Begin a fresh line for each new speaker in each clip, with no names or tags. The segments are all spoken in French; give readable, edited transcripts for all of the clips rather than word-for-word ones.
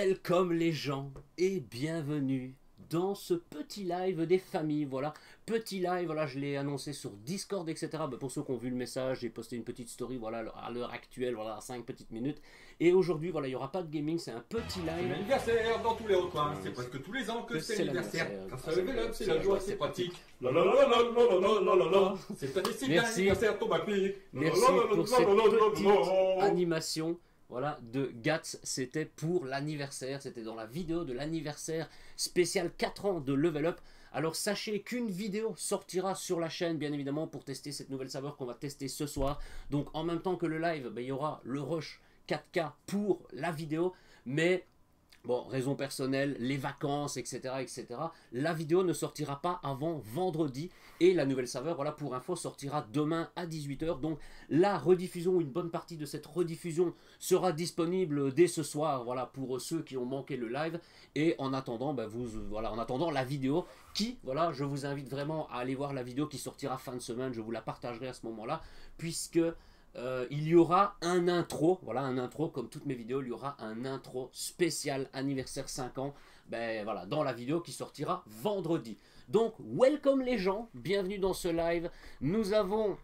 Welcome les gens et bienvenue dans ce petit live des familles. Voilà, petit live, voilà, je l'ai annoncé sur Discord, etc. Bah, pour ceux qui ont vu le message, j'ai posté une petite story, voilà, à l'heure actuelle, voilà, à 5 petites minutes. Et aujourd'hui, voilà, il n'y aura pas de gaming, c'est un petit live.
C'est l'anniversaire dans tous les recoins, c'est presque tous les ans que c'est l'anniversaire. Quand ça lever l'homme, c'est la joie, c'est pratique. C'est un décide l'anniversaire, tombe à pic.
Merci pour cette petite animation. Voilà, de Gats, c'était pour l'anniversaire, c'était dans la vidéo de l'anniversaire spécial 4 ans de Level Up. Alors sachez qu'une vidéo sortira sur la chaîne, bien évidemment, pour tester cette nouvelle saveur qu'on va tester ce soir. Donc en même temps que le live, il y aura le rush 4K pour la vidéo, mais... bon, raison personnelle, les vacances, etc., etc. La vidéo ne sortira pas avant vendredi. Et la nouvelle saveur, voilà, pour info, sortira demain à 18 h. Donc la rediffusion, une bonne partie de cette rediffusion sera disponible dès ce soir, voilà, pour ceux qui ont manqué le live. Et en attendant, voilà, en attendant la vidéo qui, voilà, je vous invite vraiment à aller voir la vidéo qui sortira fin de semaine. Je vous la partagerai à ce moment-là, puisque... il y aura un intro, voilà, un intro, comme toutes mes vidéos, il y aura un intro spécial anniversaire 5 ans, ben voilà, dans la vidéo qui sortira vendredi. Donc, welcome les gens, bienvenue dans ce live. Nous avons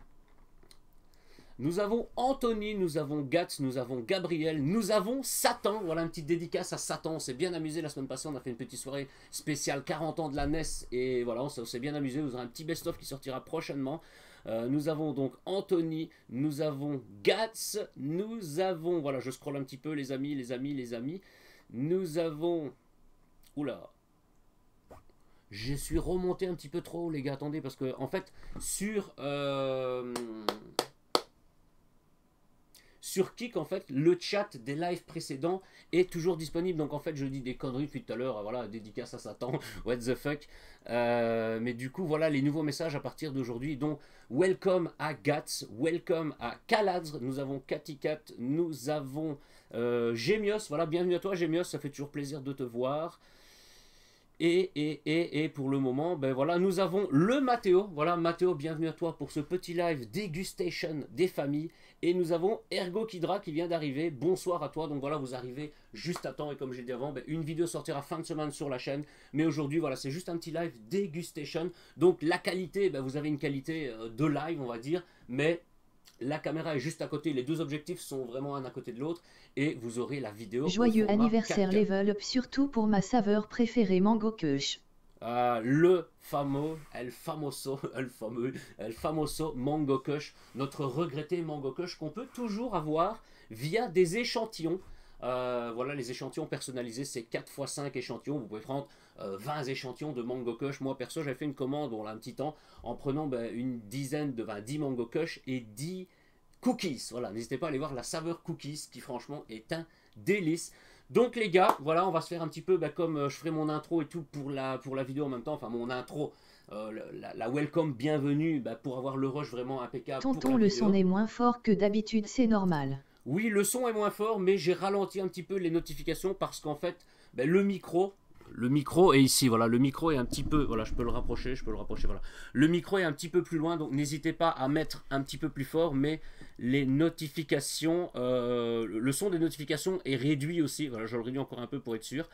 Anthony, nous avons Gats, nous avons Gabriel, nous avons Satan. Voilà, une petite dédicace à Satan. On s'est bien amusé la semaine passée. On a fait une petite soirée spéciale 40 ans de la NES. Et voilà, on s'est bien amusé. Vous aurez un petit best-of qui sortira prochainement. Nous avons donc Anthony, nous avons Gats, nous avons... voilà, je scrolle un petit peu les amis. Nous avons... oula. Je suis remonté un petit peu trop les gars. Attendez, parce que en fait, sur Kik, en fait, le chat des lives précédents est toujours disponible. Donc, en fait, je dis des conneries depuis tout à l'heure. Voilà, dédicace à Satan. What the fuck. Mais du coup, voilà les nouveaux messages à partir d'aujourd'hui. Donc, welcome à Gats. Welcome à Kaladre. Nous avons Katikat. Nous avons Gémios. Voilà, bienvenue à toi, Gémios. Ça fait toujours plaisir de te voir. Et pour le moment, ben voilà, nous avons le Mathéo. Voilà, Mathéo, bienvenue à toi pour ce petit live dégustation des familles. Et nous avons Ergo Kidra qui vient d'arriver. Bonsoir à toi. Donc voilà, vous arrivez juste à temps. Et comme j'ai dit avant, ben, une vidéo sortira fin de semaine sur la chaîne. Mais aujourd'hui, voilà, c'est juste un petit live dégustation. Donc la qualité, ben, vous avez une qualité de live, on va dire. Mais la caméra est juste à côté. Les deux objectifs sont vraiment un à côté de l'autre. Et vous aurez la vidéo.
Joyeux anniversaire
4K.
Level Up, surtout pour ma saveur préférée Mango Kush.
Le fameux, el famoso Mango Kush, notre regretté Mango Kush qu'on peut toujours avoir via des échantillons. Voilà, les échantillons personnalisés, c'est 4 x 5 échantillons. Vous pouvez prendre 20 échantillons de Mango Kush. Moi, perso, j'avais fait une commande, on a un petit temps, en prenant une dizaine de 10 Mango Kush et 10 cookies. Voilà, n'hésitez pas à aller voir la saveur cookies qui, franchement, est un délice. Donc les gars, voilà, on va se faire un petit peu comme je ferai mon intro et tout pour la vidéo en même temps, enfin mon intro, la welcome, bienvenue, pour avoir le rush vraiment impeccable.
Tonton, le son est moins fort que d'habitude, c'est normal.
Oui, le son est moins fort, mais j'ai ralenti un petit peu les notifications parce qu'en fait, le micro est ici, voilà, le micro est un petit peu, voilà, je peux le rapprocher, voilà. Le micro est un petit peu plus loin, donc n'hésitez pas à mettre un petit peu plus fort, mais les notifications, le son des notifications est réduit aussi, voilà, je le réduis encore un peu pour être sûr.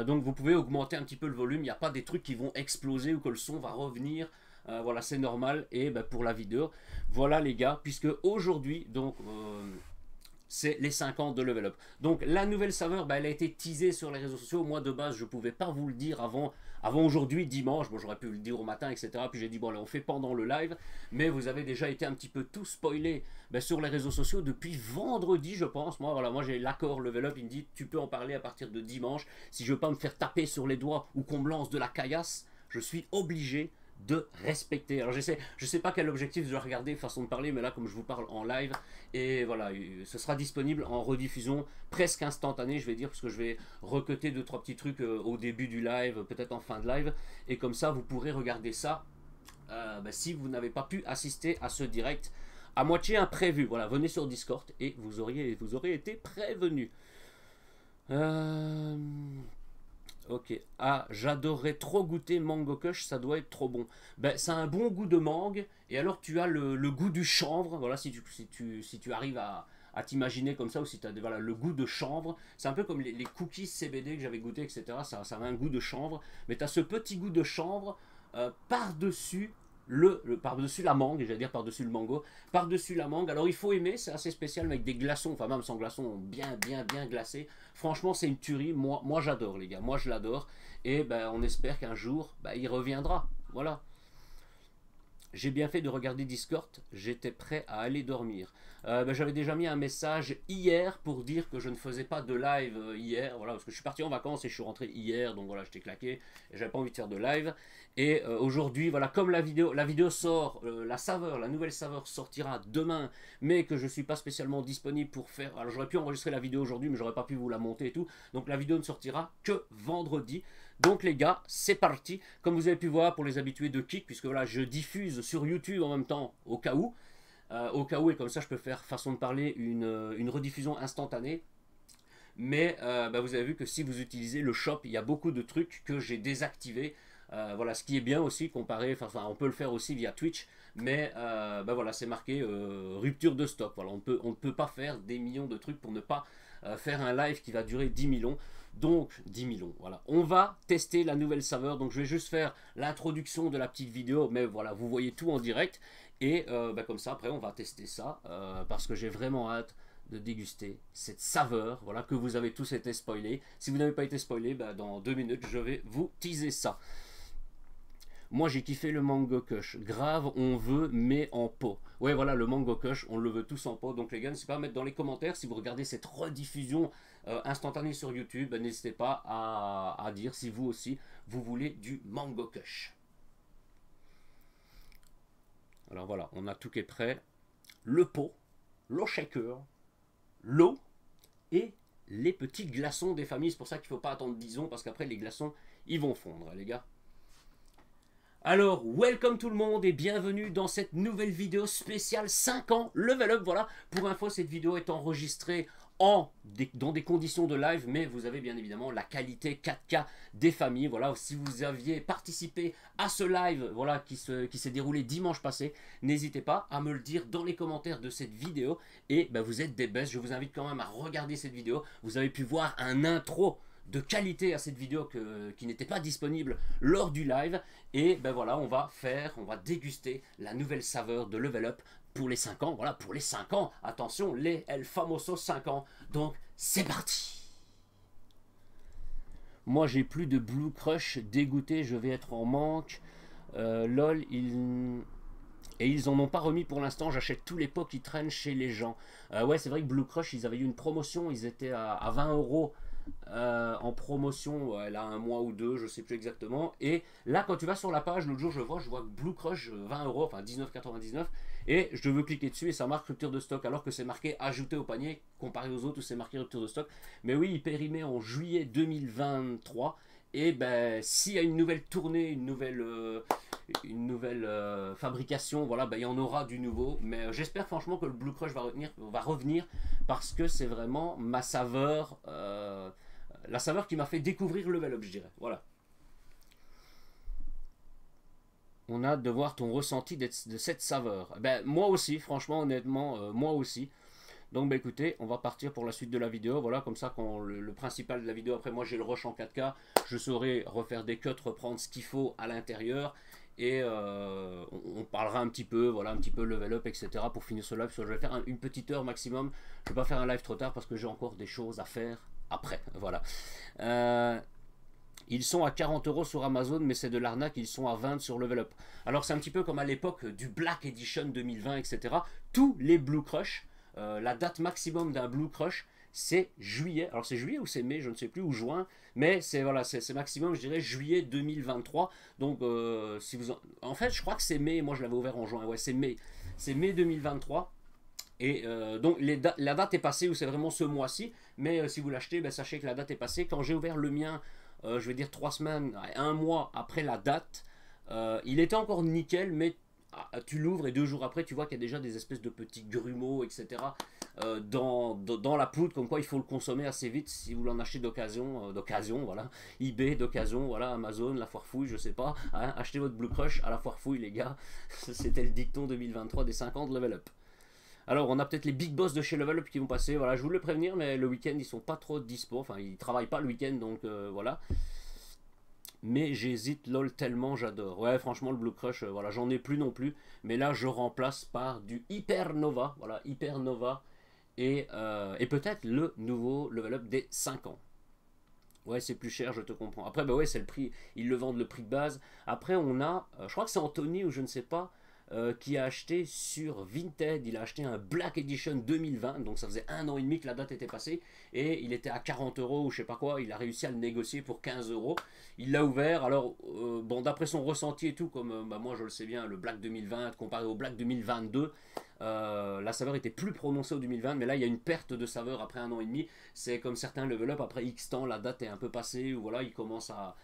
Donc vous pouvez augmenter un petit peu le volume, il n'y a pas des trucs qui vont exploser ou que le son va revenir. Voilà, c'est normal. Et pour la vidéo, voilà les gars, puisque aujourd'hui, donc... c'est les 5 ans de Level Up. Donc la nouvelle saveur, elle a été teasée sur les réseaux sociaux. Moi de base, je ne pouvais pas vous le dire avant aujourd'hui, dimanche. Bon, j'aurais pu le dire au matin, etc. Puis j'ai dit, bon, là, on fait pendant le live. Mais vous avez déjà été un petit peu tout spoilé sur les réseaux sociaux depuis vendredi, je pense. Moi, voilà, moi j'ai l'accord Level Up. Il me dit, tu peux en parler à partir de dimanche. Si je veux pas me faire taper sur les doigts ou qu'on me lance de la caillasse, je suis obligé de respecter. Alors je sais pas quel objectif je dois regarder, façon de parler, mais là comme je vous parle en live, et voilà, ce sera disponible en rediffusion presque instantanée, je vais dire, parce que je vais recuter 2-3 petits trucs au début du live, peut-être en fin de live, et comme ça vous pourrez regarder ça si vous n'avez pas pu assister à ce direct à moitié imprévu. Voilà, venez sur Discord et vous aurez été prévenu. Ok. Ah, j'adorerais trop goûter Mango Kush, ça doit être trop bon. Ça a un bon goût de mangue, et alors tu as le goût du chanvre. Voilà, si tu arrives à t'imaginer comme ça, ou si tu as voilà, le goût de chanvre. C'est un peu comme les cookies CBD que j'avais goûté, etc. Ça a un goût de chanvre, mais tu as ce petit goût de chanvre par-dessus par-dessus la mangue, j'allais dire par-dessus le mango, par-dessus la mangue. Alors il faut aimer, c'est assez spécial, mais avec des glaçons, enfin même sans glaçons, bien glacés. Franchement, c'est une tuerie. Moi j'adore, les gars, moi je l'adore. Et ben, on espère qu'un jour, ben, il reviendra. Voilà. J'ai bien fait de regarder Discord, j'étais prêt à aller dormir. Ben, j'avais déjà mis un message hier pour dire que je ne faisais pas de live hier, voilà, parce que je suis parti en vacances et je suis rentré hier, donc voilà, j'étais claqué, et j'avais pas envie de faire de live. Et aujourd'hui, voilà, comme la vidéo sort, la nouvelle saveur sortira demain, mais que je ne suis pas spécialement disponible pour faire... Alors j'aurais pu enregistrer la vidéo aujourd'hui, mais j'aurais pas pu vous la monter et tout, donc la vidéo ne sortira que vendredi. Donc les gars, c'est parti. Comme vous avez pu voir pour les habitués de Kik, puisque voilà, je diffuse sur YouTube en même temps au cas où, et comme ça je peux faire, façon de parler, une rediffusion instantanée. Mais bah, vous avez vu que si vous utilisez le shop, il y a beaucoup de trucs que j'ai désactivés. Voilà, ce qui est bien aussi comparé, enfin on peut le faire aussi via Twitch, mais bah, voilà, c'est marqué rupture de stock. Voilà, on ne peut pas faire des millions de trucs pour ne pas faire un live qui va durer 10 millions. Donc 10 millions, voilà. On va tester la nouvelle saveur, donc je vais juste faire l'introduction de la petite vidéo, mais voilà, vous voyez tout en direct. Et bah, comme ça, après on va tester ça, parce que j'ai vraiment hâte de déguster cette saveur, voilà, que vous avez tous été spoilés. Si vous n'avez pas été spoilé, bah, dans 2 minutes, je vais vous teaser ça. Moi j'ai kiffé le mango kush, grave on veut mais en pot. Ouais voilà, le mango kush on le veut tous en pot. Donc les gars, n'hésitez pas à mettre dans les commentaires si vous regardez cette rediffusion instantanée sur YouTube. N'hésitez pas à dire si vous aussi vous voulez du mango kush. Alors voilà, on a tout qui est prêt. Le pot, l'eau shaker, l'eau et les petits glaçons des familles. C'est pour ça qu'il ne faut pas attendre 10 ans, parce qu'après les glaçons ils vont fondre les gars. Alors, welcome tout le monde et bienvenue dans cette nouvelle vidéo spéciale 5 ans level up. Voilà, pour info, cette vidéo est enregistrée dans des conditions de live, mais vous avez bien évidemment la qualité 4K des familles. Voilà, si vous aviez participé à ce live, voilà, qui s'est déroulé dimanche passé, n'hésitez pas à me le dire dans les commentaires de cette vidéo. Et ben, vous êtes des best, je vous invite quand même à regarder cette vidéo. Vous avez pu voir un intro de qualité à cette vidéo qui n'était pas disponible lors du live. Et ben voilà, on va déguster la nouvelle saveur de Level Up pour les 5 ans. Voilà, pour les 5 ans. Attention, les El Famoso 5 ans. Donc, c'est parti. Moi, j'ai plus de Blue Crush. Dégoûté, je vais être en manque. Lol, et ils en ont pas remis pour l'instant. J'achète tous les pots qui traînent chez les gens. Ouais, c'est vrai que Blue Crush, ils avaient eu une promotion. Ils étaient à 20 € en promotion, là un mois ou deux, je sais plus exactement. Et là, quand tu vas sur la page, l'autre jour, je vois Blue Crush 20 €, enfin 19,99 €, et je veux cliquer dessus et ça marque rupture de stock, alors que c'est marqué ajouter au panier, comparé aux autres où c'est marqué rupture de stock. Mais oui, il périmait en juillet 2023. Et ben, s'il y a une nouvelle tournée, une nouvelle fabrication, voilà, ben, il y en aura du nouveau. Mais j'espère franchement que le Blue Crush va revenir, parce que c'est vraiment ma saveur, la saveur qui m'a fait découvrir Level Up, je dirais. Voilà. On a hâte de voir ton ressenti de cette saveur. Ben, moi aussi, franchement, honnêtement, moi aussi. Donc bah écoutez, on va partir pour la suite de la vidéo. Voilà, comme ça quand le principal de la vidéo, après moi j'ai le rush en 4K, je saurai refaire des cuts, reprendre ce qu'il faut à l'intérieur. Et on parlera un petit peu, voilà, un petit peu level up, etc. pour finir ce live. Parce que je vais faire une petite heure maximum. Je ne vais pas faire un live trop tard parce que j'ai encore des choses à faire après. Voilà. Ils sont à 40 € sur Amazon, mais c'est de l'arnaque, ils sont à 20 sur Level Up. Alors c'est un petit peu comme à l'époque du Black Edition 2020, etc. Tous les Blue Crush, la date maximum d'un Blue Crush, c'est juillet. Alors c'est juillet ou c'est mai, je ne sais plus, ou juin. Mais c'est voilà, c'est maximum, je dirais, juillet 2023. Donc si vous en fait, je crois que c'est mai. Moi je l'avais ouvert en juin. Ouais, c'est mai 2023. Et donc la date est passée, ou c'est vraiment ce mois-ci. Mais si vous l'achetez, ben, sachez que la date est passée. Quand j'ai ouvert le mien, je vais dire 3 semaines, 1 mois après la date, il était encore nickel, mais tu l'ouvres et 2 jours après tu vois qu'il y a déjà des espèces de petits grumeaux, etc. Dans la poudre, comme quoi il faut le consommer assez vite si vous l'en achetez d'occasion, voilà, eBay d'occasion, voilà, Amazon, la foire fouille, je sais pas, hein, achetez votre Blue Crush à la foire fouille les gars. C'était le dicton 2023 des 5 ans de Level Up. Alors, on a peut-être les big boss de chez Level Up qui vont passer. Voilà, je voulais le prévenir, mais le week-end, ils sont pas trop dispo. Enfin, ils travaillent pas le week-end, donc voilà. Mais j'hésite, lol, tellement j'adore. Ouais, franchement, le Blue Crush, voilà, j'en ai plus non plus. Mais là, je remplace par du Hypernova. Voilà, Hypernova. Et peut-être le nouveau Level Up des 5 ans. Ouais, c'est plus cher, je te comprends. Après, bah ouais, c'est le prix. Ils le vendent le prix de base. Après, on a, je crois que c'est Anthony ou je ne sais pas, qui a acheté sur Vinted. Il a acheté un Black Edition 2020. Donc ça faisait 1 an et demi que la date était passée. Et il était à 40 € ou je sais pas quoi. Il a réussi à le négocier pour 15 €. Il l'a ouvert. Alors, bon, d'après son ressenti et tout, comme bah, moi je le sais bien, le Black 2020 comparé au Black 2022. La saveur était plus prononcée au 2020, mais là il y a une perte de saveur après 1 an et demi. C'est comme certains level up après X temps, la date est un peu passée, ou voilà, il commence à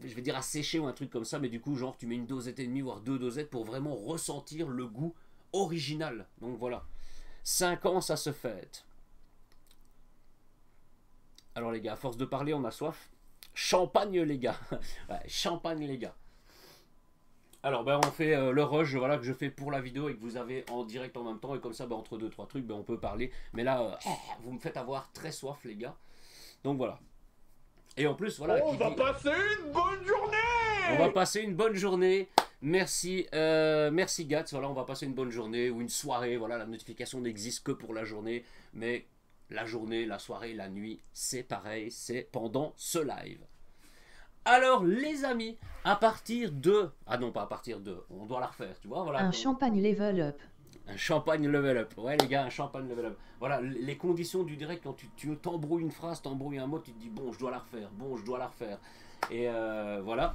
je vais dire à sécher ou un truc comme ça, mais du coup genre tu mets une dosette et demie voire 2 dosettes pour vraiment ressentir le goût original. Donc voilà, 5 ans ça se fête. Alors les gars, à force de parler on a soif. Champagne les gars. Ouais, champagne les gars. Alors ben on fait le rush, voilà, que je fais pour la vidéo et que vous avez en direct en même temps, et comme ça ben, entre 2-3 trucs ben, on peut parler, mais là vous me faites avoir très soif les gars, donc voilà. Et en plus voilà,
on va passer une bonne journée.
On va passer une bonne journée. Merci merci Gats, voilà, on va passer une bonne journée ou une soirée, voilà, la notification n'existe que pour la journée, mais la journée, la soirée, la nuit, c'est pareil, c'est pendant ce live. Alors les amis, à partir de... Ah non, pas à partir de... On doit la refaire, tu vois, voilà.
Un champagne level up.
Un champagne level up. Ouais les gars, un champagne level up. Voilà, les conditions du direct, quand tu t'embrouilles une phrase, t'embrouilles un mot, tu te dis bon, je dois la refaire, bon, je dois la refaire. Et voilà.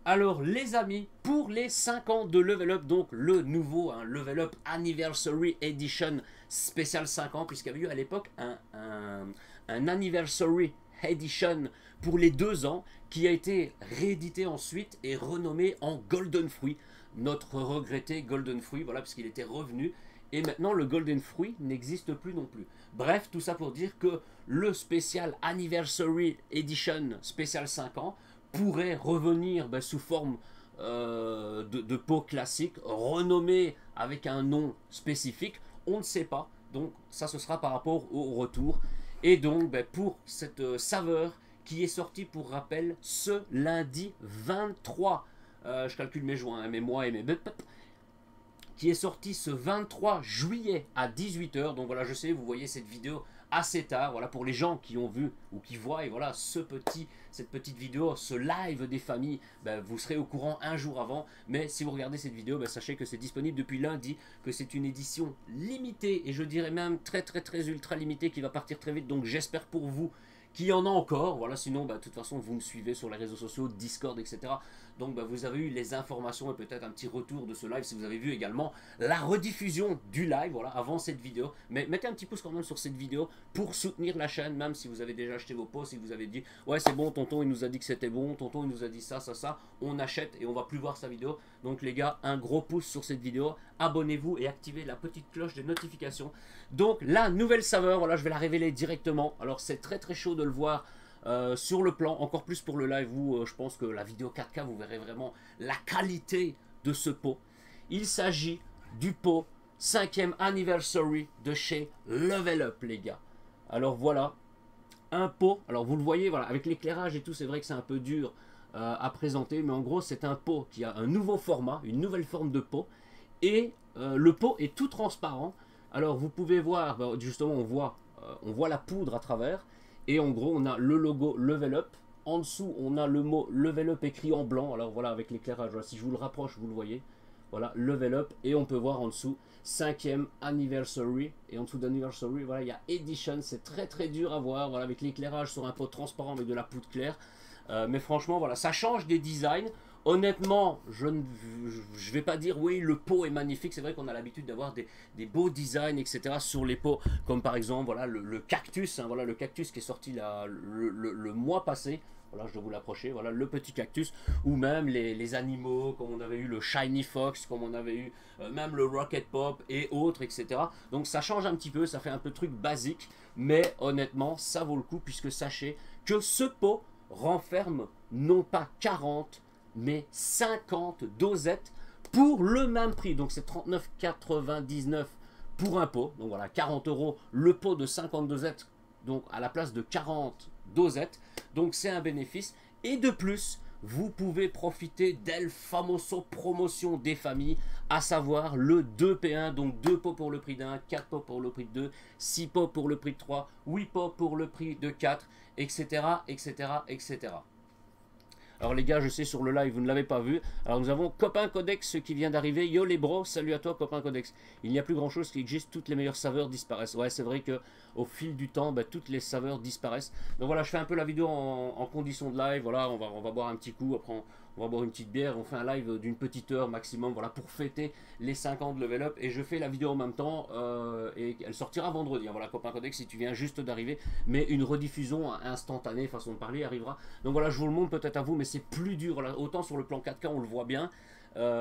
Alors les amis, pour les 5 ans de Level Up, donc le nouveau Level Up Anniversary Edition spécial 5 ans, puisqu'il y avait eu à l'époque un Anniversary Edition pour les 2 ans, qui a été réédité ensuite et renommé en Golden Fruit, notre regretté Golden Fruit, voilà, puisqu'il était revenu, et maintenant le Golden Fruit n'existe plus non plus. Bref, tout ça pour dire que le spécial Anniversary Edition spécial 5 ans pourrait revenir sous forme de pot classique, renommé avec un nom spécifique, on ne sait pas, donc ça ce sera par rapport au retour. Et donc pour cette saveur qui est sortie pour rappel ce lundi 23, je calcule mes joints, mes mois et mes qui est sorti ce 23 juillet à 18 h. Donc voilà, je sais, vous voyez cette vidéo assez tard, voilà, pour les gens qui ont vu ou qui voient, et voilà, cette petite vidéo, ce live des familles, vous serez au courant un jour avant, mais si vous regardez cette vidéo, sachez que c'est disponible depuis lundi, que c'est une édition limitée, et je dirais même très ultra limitée, qui va partir très vite, donc j'espère pour vous qu'il y en a encore, voilà, sinon de toute façon vous me suivez sur les réseaux sociaux, Discord, etc. Donc vous avez eu les informations et peut-être un petit retour de ce live si vous avez vu également la rediffusion du live, voilà, avant cette vidéo. Mais mettez un petit pouce quand même sur cette vidéo pour soutenir la chaîne, même si vous avez déjà acheté vos pots, si vous avez dit ouais c'est bon, tonton il nous a dit que c'était bon, tonton il nous a dit ça, on achète et on va plus voir sa vidéo. Donc les gars, un gros pouce sur cette vidéo, abonnez-vous et activez la petite cloche de notification. Donc la nouvelle saveur, voilà, je vais la révéler directement. Alors c'est très chaud de le voir sur le plan, encore plus pour le live où je pense que la vidéo 4K vous verrez vraiment la qualité de ce pot. Il s'agit du pot 5e anniversary de chez Level Up les gars. Alors voilà, un pot, alors vous le voyez, voilà, avec l'éclairage et tout, c'est vrai que c'est un peu dur à présenter, mais en gros c'est un pot qui a un nouveau format, une nouvelle forme de pot, et le pot est tout transparent. Alors vous pouvez voir, justement on voit la poudre à travers, et en gros on a le logo Level Up, en dessous on a le mot Level Up écrit en blanc, alors voilà avec l'éclairage, voilà, si je vous le rapproche vous le voyez, voilà Level Up, et on peut voir en dessous 5e anniversary, et en dessous d'anniversary voilà il y a Edition, c'est très dur à voir, voilà avec l'éclairage sur un pot transparent avec de la poudre claire, mais franchement voilà ça change des designs. Honnêtement, je vais pas dire oui le pot est magnifique, c'est vrai qu'on a l'habitude d'avoir des beaux designs etc sur les pots, comme par exemple voilà le cactus, voilà le cactus qui est sorti le mois passé, voilà je dois vous l'approcher, voilà le petit cactus, ou même les animaux comme on avait eu le Shiny Fox, comme on avait eu même le Rocket Pop et autres etc. Donc ça change un petit peu, ça fait un peu truc basique, mais honnêtement ça vaut le coup, puisque sachez que ce pot renferme non pas 40 mais 50 dosettes pour le même prix. Donc c'est 39,99 pour un pot. Donc voilà, 40 € le pot de 50 dosettes, donc à la place de 40 dosettes. Donc c'est un bénéfice. Et de plus, vous pouvez profiter d'El Famoso promotion des familles, à savoir le 2P1, donc 2 pots pour le prix d'un, 4 pots pour le prix de 2, 6 pots pour le prix de 3, 8 pots pour le prix de 4, etc., etc., etc. Alors les gars, je sais sur le live, vous ne l'avez pas vu. Alors nous avons Copain Codex qui vient d'arriver. Yo les bros, salut à toi Copain Codex. Il n'y a plus grand chose qui existe, toutes les meilleures saveurs disparaissent. Ouais, c'est vrai que au fil du temps, bah, toutes les saveurs disparaissent. Donc voilà, je fais un peu la vidéo en condition de live. Voilà, on va boire un petit coup, après on va boire une petite bière. On fait un live d'une petite heure maximum, voilà, pour fêter les 5 ans de Level Up. Et je fais la vidéo en même temps et elle sortira vendredi. Hein, voilà, Copain Codex, si tu viens juste d'arriver. Mais une rediffusion instantanée, façon de parler, arrivera. Donc voilà, je vous le montre peut-être à vous, mais c'est plus dur. Là, autant sur le plan 4K, on le voit bien.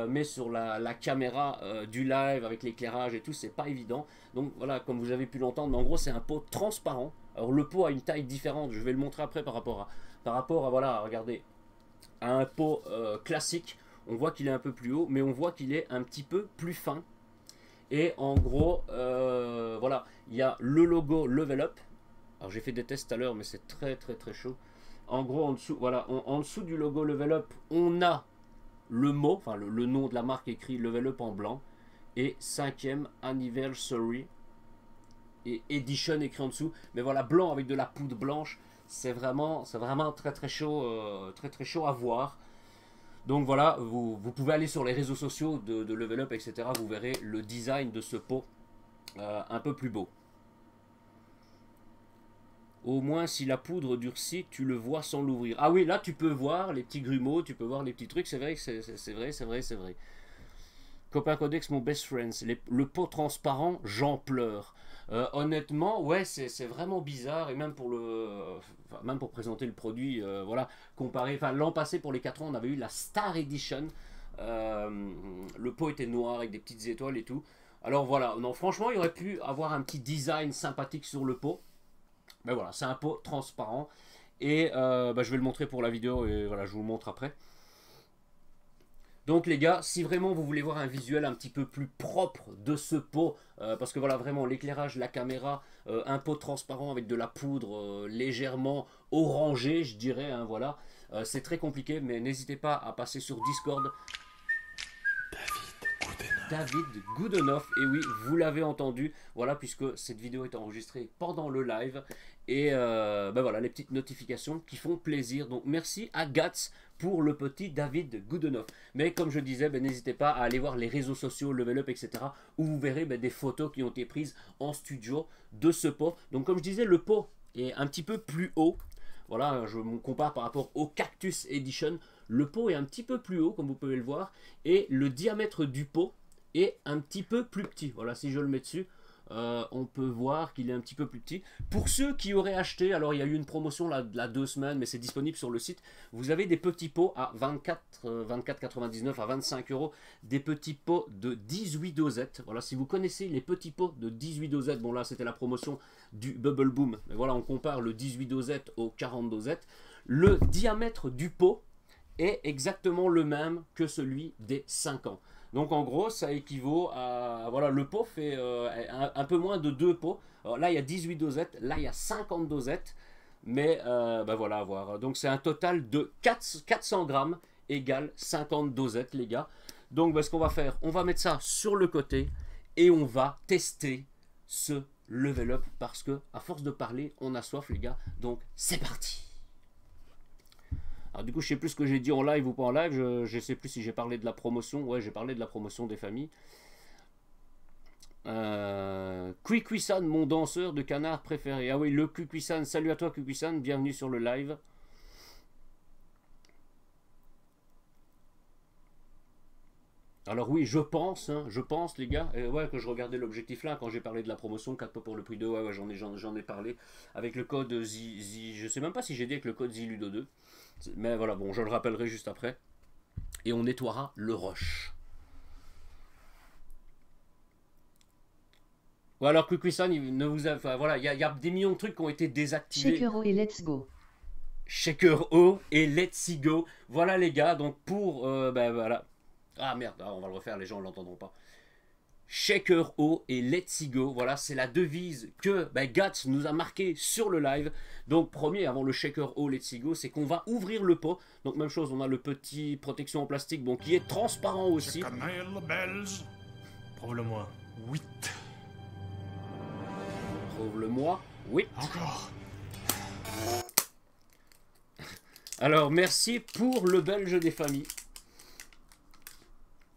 Mais sur la caméra du live avec l'éclairage et tout, c'est pas évident. Donc voilà, comme vous avez pu l'entendre, en gros c'est un pot transparent. Alors le pot a une taille différente, je vais le montrer après par rapport à voilà, regardez, à un pot classique. On voit qu'il est un peu plus haut, mais on voit qu'il est un petit peu plus fin. Et en gros, voilà, il y a le logo Level Up. Alors j'ai fait des tests tout à l'heure, mais c'est très chaud. En gros, en dessous, voilà, en dessous du logo Level Up, on a le mot, enfin le nom de la marque écrit Level Up en blanc, et 5e anniversary et edition écrit en dessous. Mais voilà, blanc avec de la poudre blanche, c'est vraiment très chaud à voir. Donc voilà, vous pouvez aller sur les réseaux sociaux de Level Up, etc. Vous verrez le design de ce pot un peu plus beau. Au moins, si la poudre durcit, tu le vois sans l'ouvrir. Ah oui, là, tu peux voir les petits grumeaux, tu peux voir les petits trucs. C'est vrai, c'est vrai. Copain Codex, mon best friend. Le pot transparent, j'en pleure. Honnêtement, ouais, c'est vraiment bizarre. Et même pour présenter le produit, voilà, comparé. Enfin, l'an passé, pour les 4 ans, on avait eu la Star Edition. Le pot était noir avec des petites étoiles et tout. Alors voilà, non, franchement, il aurait pu avoir un petit design sympathique sur le pot. Mais voilà, c'est un pot transparent. Et je vais le montrer pour la vidéo. Et voilà, je vous le montre après. Donc les gars, si vraiment vous voulez voir un visuel un petit peu plus propre de ce pot, parce que voilà, vraiment l'éclairage, la caméra, un pot transparent avec de la poudre légèrement orangée, je dirais, hein, voilà. C'est très compliqué, mais n'hésitez pas à passer sur Discord. David Goodenough, et oui, vous l'avez entendu, voilà, puisque cette vidéo est enregistrée pendant le live, et voilà, les petites notifications qui font plaisir, donc merci à Gats pour le petit David Goodenough. Mais comme je disais, n'hésitez pas à aller voir les réseaux sociaux, Level Up, etc., où vous verrez des photos qui ont été prises en studio de ce pot. Donc comme je disais, le pot est un petit peu plus haut, voilà, je me compare par rapport au Cactus Edition, le pot est un petit peu plus haut, comme vous pouvez le voir, et le diamètre du pot est un petit peu plus petit. Voilà, si je le mets dessus, on peut voir qu'il est un petit peu plus petit. Pour ceux qui auraient acheté, alors il y a eu une promotion là 2 semaines, mais c'est disponible sur le site. Vous avez des petits pots à 24,99 à 25 €, des petits pots de 18 dosettes. Voilà, si vous connaissez les petits pots de 18 dosettes, bon là c'était la promotion du Bubble Boom, mais voilà, on compare le 18 dosettes aux 40 dosettes. Le diamètre du pot est exactement le même que celui des 5 ans. Donc en gros, ça équivaut à... Voilà, le pot fait un peu moins de 2 pots. Alors là, il y a 18 dosettes. Là, il y a 50 dosettes. Mais voilà, à voir. Donc c'est un total de 400 grammes égale 50 dosettes, les gars. Donc ce qu'on va faire, on va mettre ça sur le côté. Et on va tester ce Level Up. Parce que à force de parler, on a soif, les gars. Donc c'est parti. Alors du coup, je sais plus ce que j'ai dit en live ou pas en live. Je sais plus si j'ai parlé de la promotion. Ouais, j'ai parlé de la promotion des familles. Kwikwi-san, mon danseur de canard préféré. Ah oui, le Kwikwi-san. Salut à toi, Kwikwi-san. Bienvenue sur le live. Alors oui, je pense les gars, ouais, que je regardais l'objectif là quand j'ai parlé de la promotion 4 pots pour le prix de, ouais, j'en ai parlé avec le code je sais même pas si j'ai dit avec le code ZILUDO2, mais voilà, bon, je le rappellerai juste après, et on nettoiera le rush. Ou alors Kwikwi-san, ne vous a, enfin, voilà, il y a des millions de trucs qui ont été désactivés.
Shaker O et let's go.
Shaker O et let's go. Voilà les gars, donc pour, voilà. Ah merde, ah, on va le refaire, les gens ne l'entendront pas. Shaker O et Let's Go, voilà, c'est la devise que Gats nous a marqué sur le live. Donc premier, avant le Shaker O, Let's Go, c'est qu'on va ouvrir le pot. Donc même chose, on a le petit protection en plastique, bon, qui est transparent aussi.
Prouve-le-moi. 8.
Prouve-le-moi. Oui.
Encore.
Alors merci pour le belge des familles.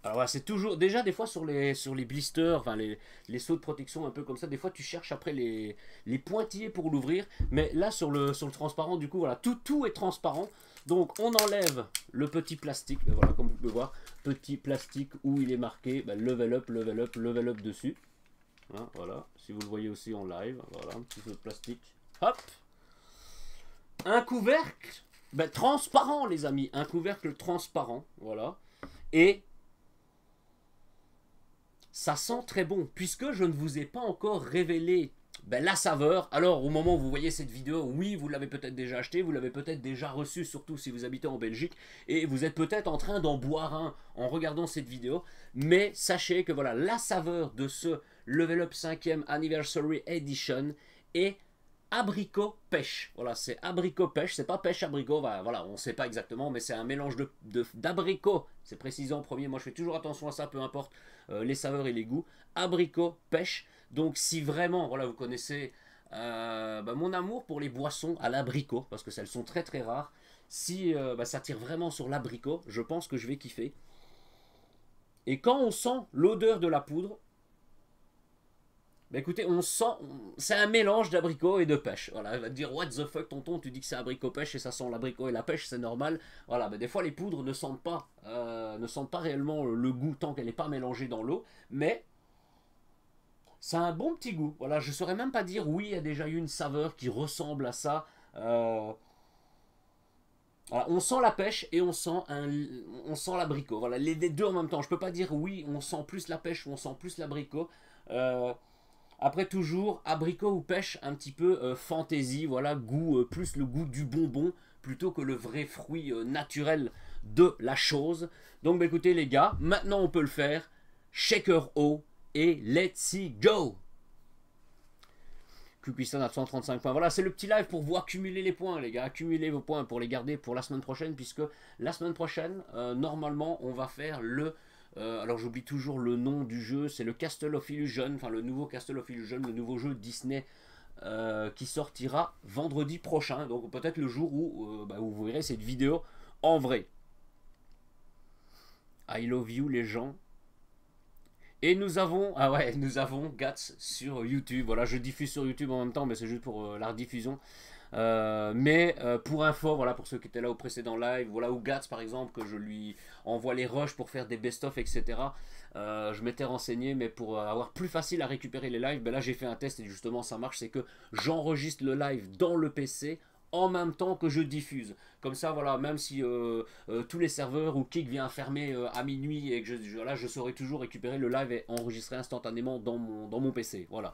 Alors voilà, c'est toujours, déjà des fois sur les blisters, enfin les seaux de protection un peu comme ça, des fois tu cherches après les pointillés pour l'ouvrir, mais là sur le transparent, du coup voilà, tout est transparent. Donc on enlève le petit plastique, ben voilà, comme vous pouvez voir, petit plastique où il est marqué level up, level up, level up dessus. Hein, voilà, si vous le voyez aussi en live, voilà, un petit peu de plastique. Hop, un couvercle transparent les amis, un couvercle transparent, voilà, et ça sent très bon, puisque je ne vous ai pas encore révélé la saveur. Alors au moment où vous voyez cette vidéo, oui, vous l'avez peut-être déjà acheté, vous l'avez peut-être déjà reçu, surtout si vous habitez en Belgique, et vous êtes peut-être en train d'en boire un en regardant cette vidéo, mais sachez que voilà, la saveur de ce Level Up 5e Anniversary Edition est abricot pêche. Voilà, c'est abricot pêche, c'est pas pêche abricot, voilà, on sait pas exactement, mais c'est un mélange d'abricot, c'est précisé en premier, moi je fais toujours attention à ça, peu importe les saveurs et les goûts, abricot pêche. Donc si vraiment, voilà, vous connaissez mon amour pour les boissons à l'abricot, parce que celles sont très très rares, si ça tire vraiment sur l'abricot, je pense que je vais kiffer. Et quand on sent l'odeur de la poudre, écoutez, on sent, c'est un mélange d'abricot et de pêche. Voilà, elle va te dire, what the fuck tonton, tu dis que c'est abricot pêche et ça sent l'abricot et la pêche, c'est normal. Voilà, des fois les poudres ne sentent pas réellement le goût tant qu'elle n'est pas mélangée dans l'eau, mais ça a un bon petit goût. Voilà, je saurais même pas dire, oui, il y a déjà eu une saveur qui ressemble à ça. Voilà, on sent la pêche et on sent l'abricot. Voilà, les deux en même temps. Je peux pas dire, oui, on sent plus la pêche ou on sent plus l'abricot. Après toujours abricot ou pêche un petit peu fantaisie, voilà, goût plus le goût du bonbon plutôt que le vrai fruit naturel de la chose. Donc écoutez les gars, maintenant on peut le faire. Shaker O et let's go. Kupistan à 135 points. Voilà, c'est le petit live pour vous accumuler les points les gars, accumuler vos points pour les garder pour la semaine prochaine, puisque la semaine prochaine normalement on va faire le alors j'oublie toujours le nom du jeu, c'est le Castle of Illusion, enfin le nouveau Castle of Illusion, le nouveau jeu Disney qui sortira vendredi prochain, donc peut-être le jour où vous verrez cette vidéo en vrai. I love you les gens. Et nous avons Gats sur YouTube, voilà, je diffuse sur YouTube en même temps, mais c'est juste pour la rediffusion. Pour info, voilà, pour ceux qui étaient là au précédent live, voilà, ou Gats par exemple, que je lui envoie les rushs pour faire des best-of, etc. Je m'étais renseigné, mais pour avoir plus facile à récupérer les lives, là j'ai fait un test et justement ça marche, c'est que j'enregistre le live dans le PC en même temps que je diffuse. Comme ça, voilà, même si tous les serveurs ou Kik vient fermer à minuit et que je saurais toujours récupérer le live et enregistrer instantanément dans mon PC. Voilà.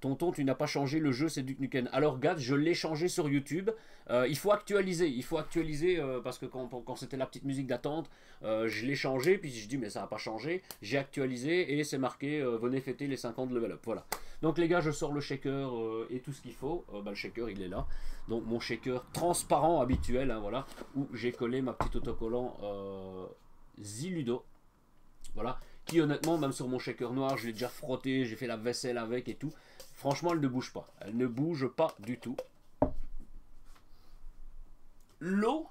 Tonton, tu n'as pas changé le jeu, c'est Duke Nukem. Alors, Gad, je l'ai changé sur YouTube. Il faut actualiser. Parce que quand c'était la petite musique d'attente, je l'ai changé. Puis je dis, mais ça n'a pas changé. J'ai actualisé et c'est marqué venez fêter les 5 ans de level up. Voilà. Donc, les gars, je sors le shaker et tout ce qu'il faut. Le shaker, il est là. Donc, mon shaker transparent habituel, hein, voilà, où j'ai collé ma petite autocollant Ziludo. Voilà. Qui, honnêtement, même sur mon shaker noir, je l'ai déjà frotté. J'ai fait la vaisselle avec et tout. Franchement, elle ne bouge pas. Elle ne bouge pas du tout. L'eau,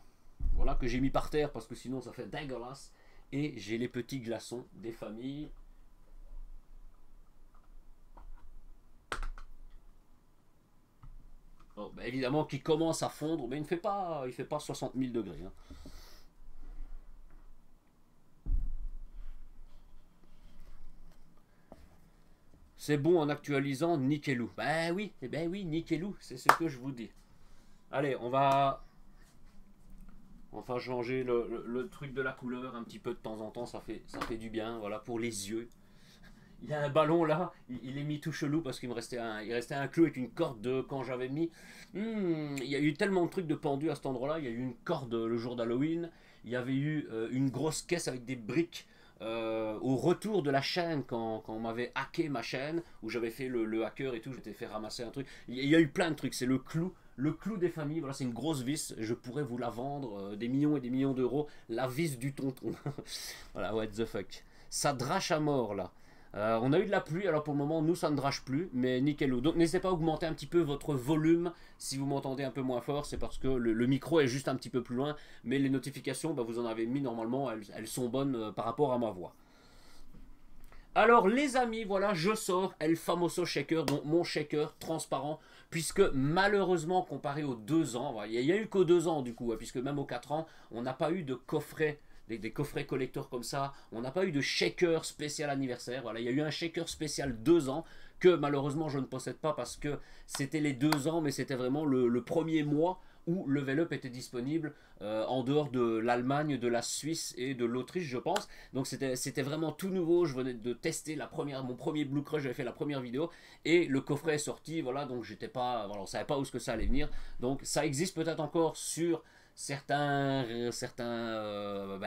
voilà, que j'ai mis par terre parce que sinon ça fait dégueulasse. Et j'ai les petits glaçons des familles. Bon, évidemment, qui commence à fondre, mais il ne fait pas 60 000 degrés. Hein. C'est bon en actualisant, nickelou. Ben oui, nickelou, c'est ce que je vous dis. Allez, on va changer le truc de la couleur un petit peu de temps en temps, ça fait du bien, voilà, pour les yeux. Il y a un ballon là, il est mis tout chelou parce qu'il restait un clou avec une corde de quand j'avais mis. Il y a eu tellement de trucs de pendus à cet endroit-là, il y a eu une corde le jour d'Halloween. il y avait eu une grosse caisse avec des briques au retour de la chaîne, quand on m'avait hacké ma chaîne, où j'avais fait le hacker et tout, j'étais fait ramasser un truc. Il y a eu plein de trucs, c'est le clou des familles. Voilà, c'est une grosse vis, je pourrais vous la vendre des millions et des millions d'euros, la vis du tonton. Voilà, what the fuck. Ça drache à mort là. On a eu de la pluie, alors pour le moment nous ça ne drache plus, mais nickel. Donc n'hésitez pas à augmenter un petit peu votre volume si vous m'entendez un peu moins fort, c'est parce que le micro est juste un petit peu plus loin, mais les notifications, bah, vous en avez mis normalement, elles sont bonnes par rapport à ma voix. Alors les amis, voilà, je sors El Famoso Shaker, donc mon shaker transparent, puisque malheureusement comparé aux 2 ans, il n'y a eu qu'aux 2 ans du coup, puisque même aux 4 ans, on n'a pas eu de coffret. Des coffrets collector comme ça, on n'a pas eu de shaker spécial anniversaire. Voilà, il y a eu un shaker spécial 2 ans que malheureusement je ne possède pas parce que c'était les 2 ans, mais c'était vraiment le premier mois où Level Up était disponible en dehors de l'Allemagne, de la Suisse et de l'Autriche, je pense. Donc c'était vraiment tout nouveau. Je venais de tester mon premier Blue Crush, j'avais fait la première vidéo et le coffret est sorti. Voilà, donc j'étais pas, voilà, on savait pas où ce que ça allait venir. Donc ça existe peut-être encore sur certains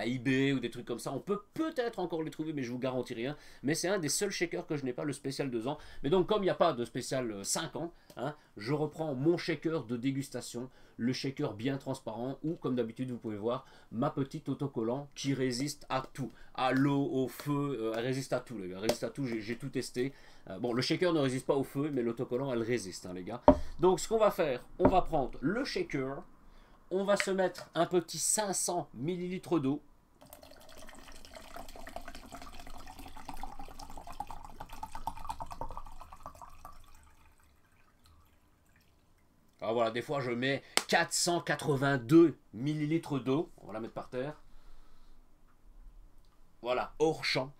eBay ou des trucs comme ça, on peut peut-être encore les trouver, mais je vous garantis rien. Mais c'est un des seuls shakers que je n'ai pas, le spécial 2 ans. Mais donc comme il n'y a pas de spécial 5 ans, hein, je reprends mon shaker de dégustation, le shaker bien transparent, ou comme d'habitude vous pouvez voir ma petite autocollant qui résiste à tout, à l'eau, au feu, elle résiste à tout les gars, résiste à tout, j'ai tout testé. Bon, le shaker ne résiste pas au feu, mais l'autocollant elle résiste hein, les gars. Donc ce qu'on va faire, on va prendre le shaker. On va se mettre un petit 500 ml d'eau. Alors voilà, des fois je mets 482 ml d'eau. On va la mettre par terre. Voilà, hors champ.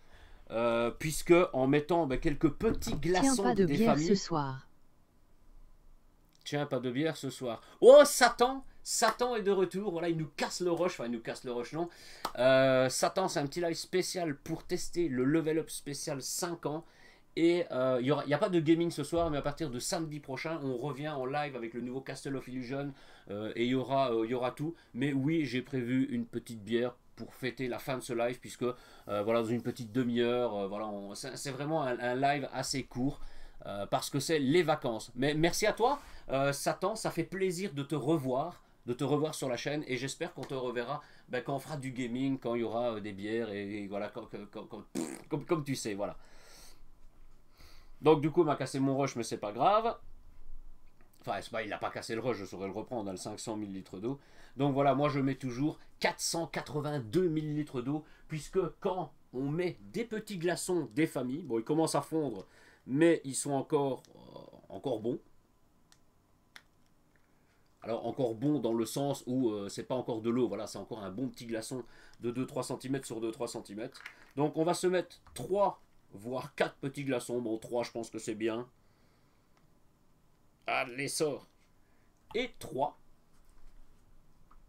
Puisque en mettant quelques petits glaçons.
Tiens, pas de bière
familles,
ce soir.
Tiens, pas de bière ce soir. Oh, Satan! Satan est de retour, voilà, il nous casse le rush, enfin il nous casse le rush non. Satan, c'est un petit live spécial pour tester le Level Up spécial 5 ans. Et il n'y a pas de gaming ce soir, mais à partir de samedi prochain, on revient en live avec le nouveau Castle of Illusion. Et il y aura tout. Mais oui, j'ai prévu une petite bière pour fêter la fin de ce live, puisque voilà, dans une petite demi-heure, voilà, c'est vraiment un live assez court. Parce que c'est les vacances. Mais merci à toi, Satan, ça fait plaisir de te revoir sur la chaîne, et j'espère qu'on te reverra quand on fera du gaming, quand il y aura des bières, et voilà, comme tu sais, voilà. Donc du coup, il m'a cassé mon rush, mais c'est pas grave. Enfin, il n'a pas cassé le rush, je saurais le reprendre, on a le 500 ml d'eau. Donc voilà, moi je mets toujours 482 ml d'eau, puisque quand on met des petits glaçons des familles, bon, ils commencent à fondre, mais ils sont encore bons. Alors encore bon dans le sens où c'est pas encore de l'eau, voilà, c'est encore un bon petit glaçon de 2-3 cm sur 2-3 cm. Donc on va se mettre 3 voire 4 petits glaçons, bon 3 je pense que c'est bien. Allez, sort. Et 3.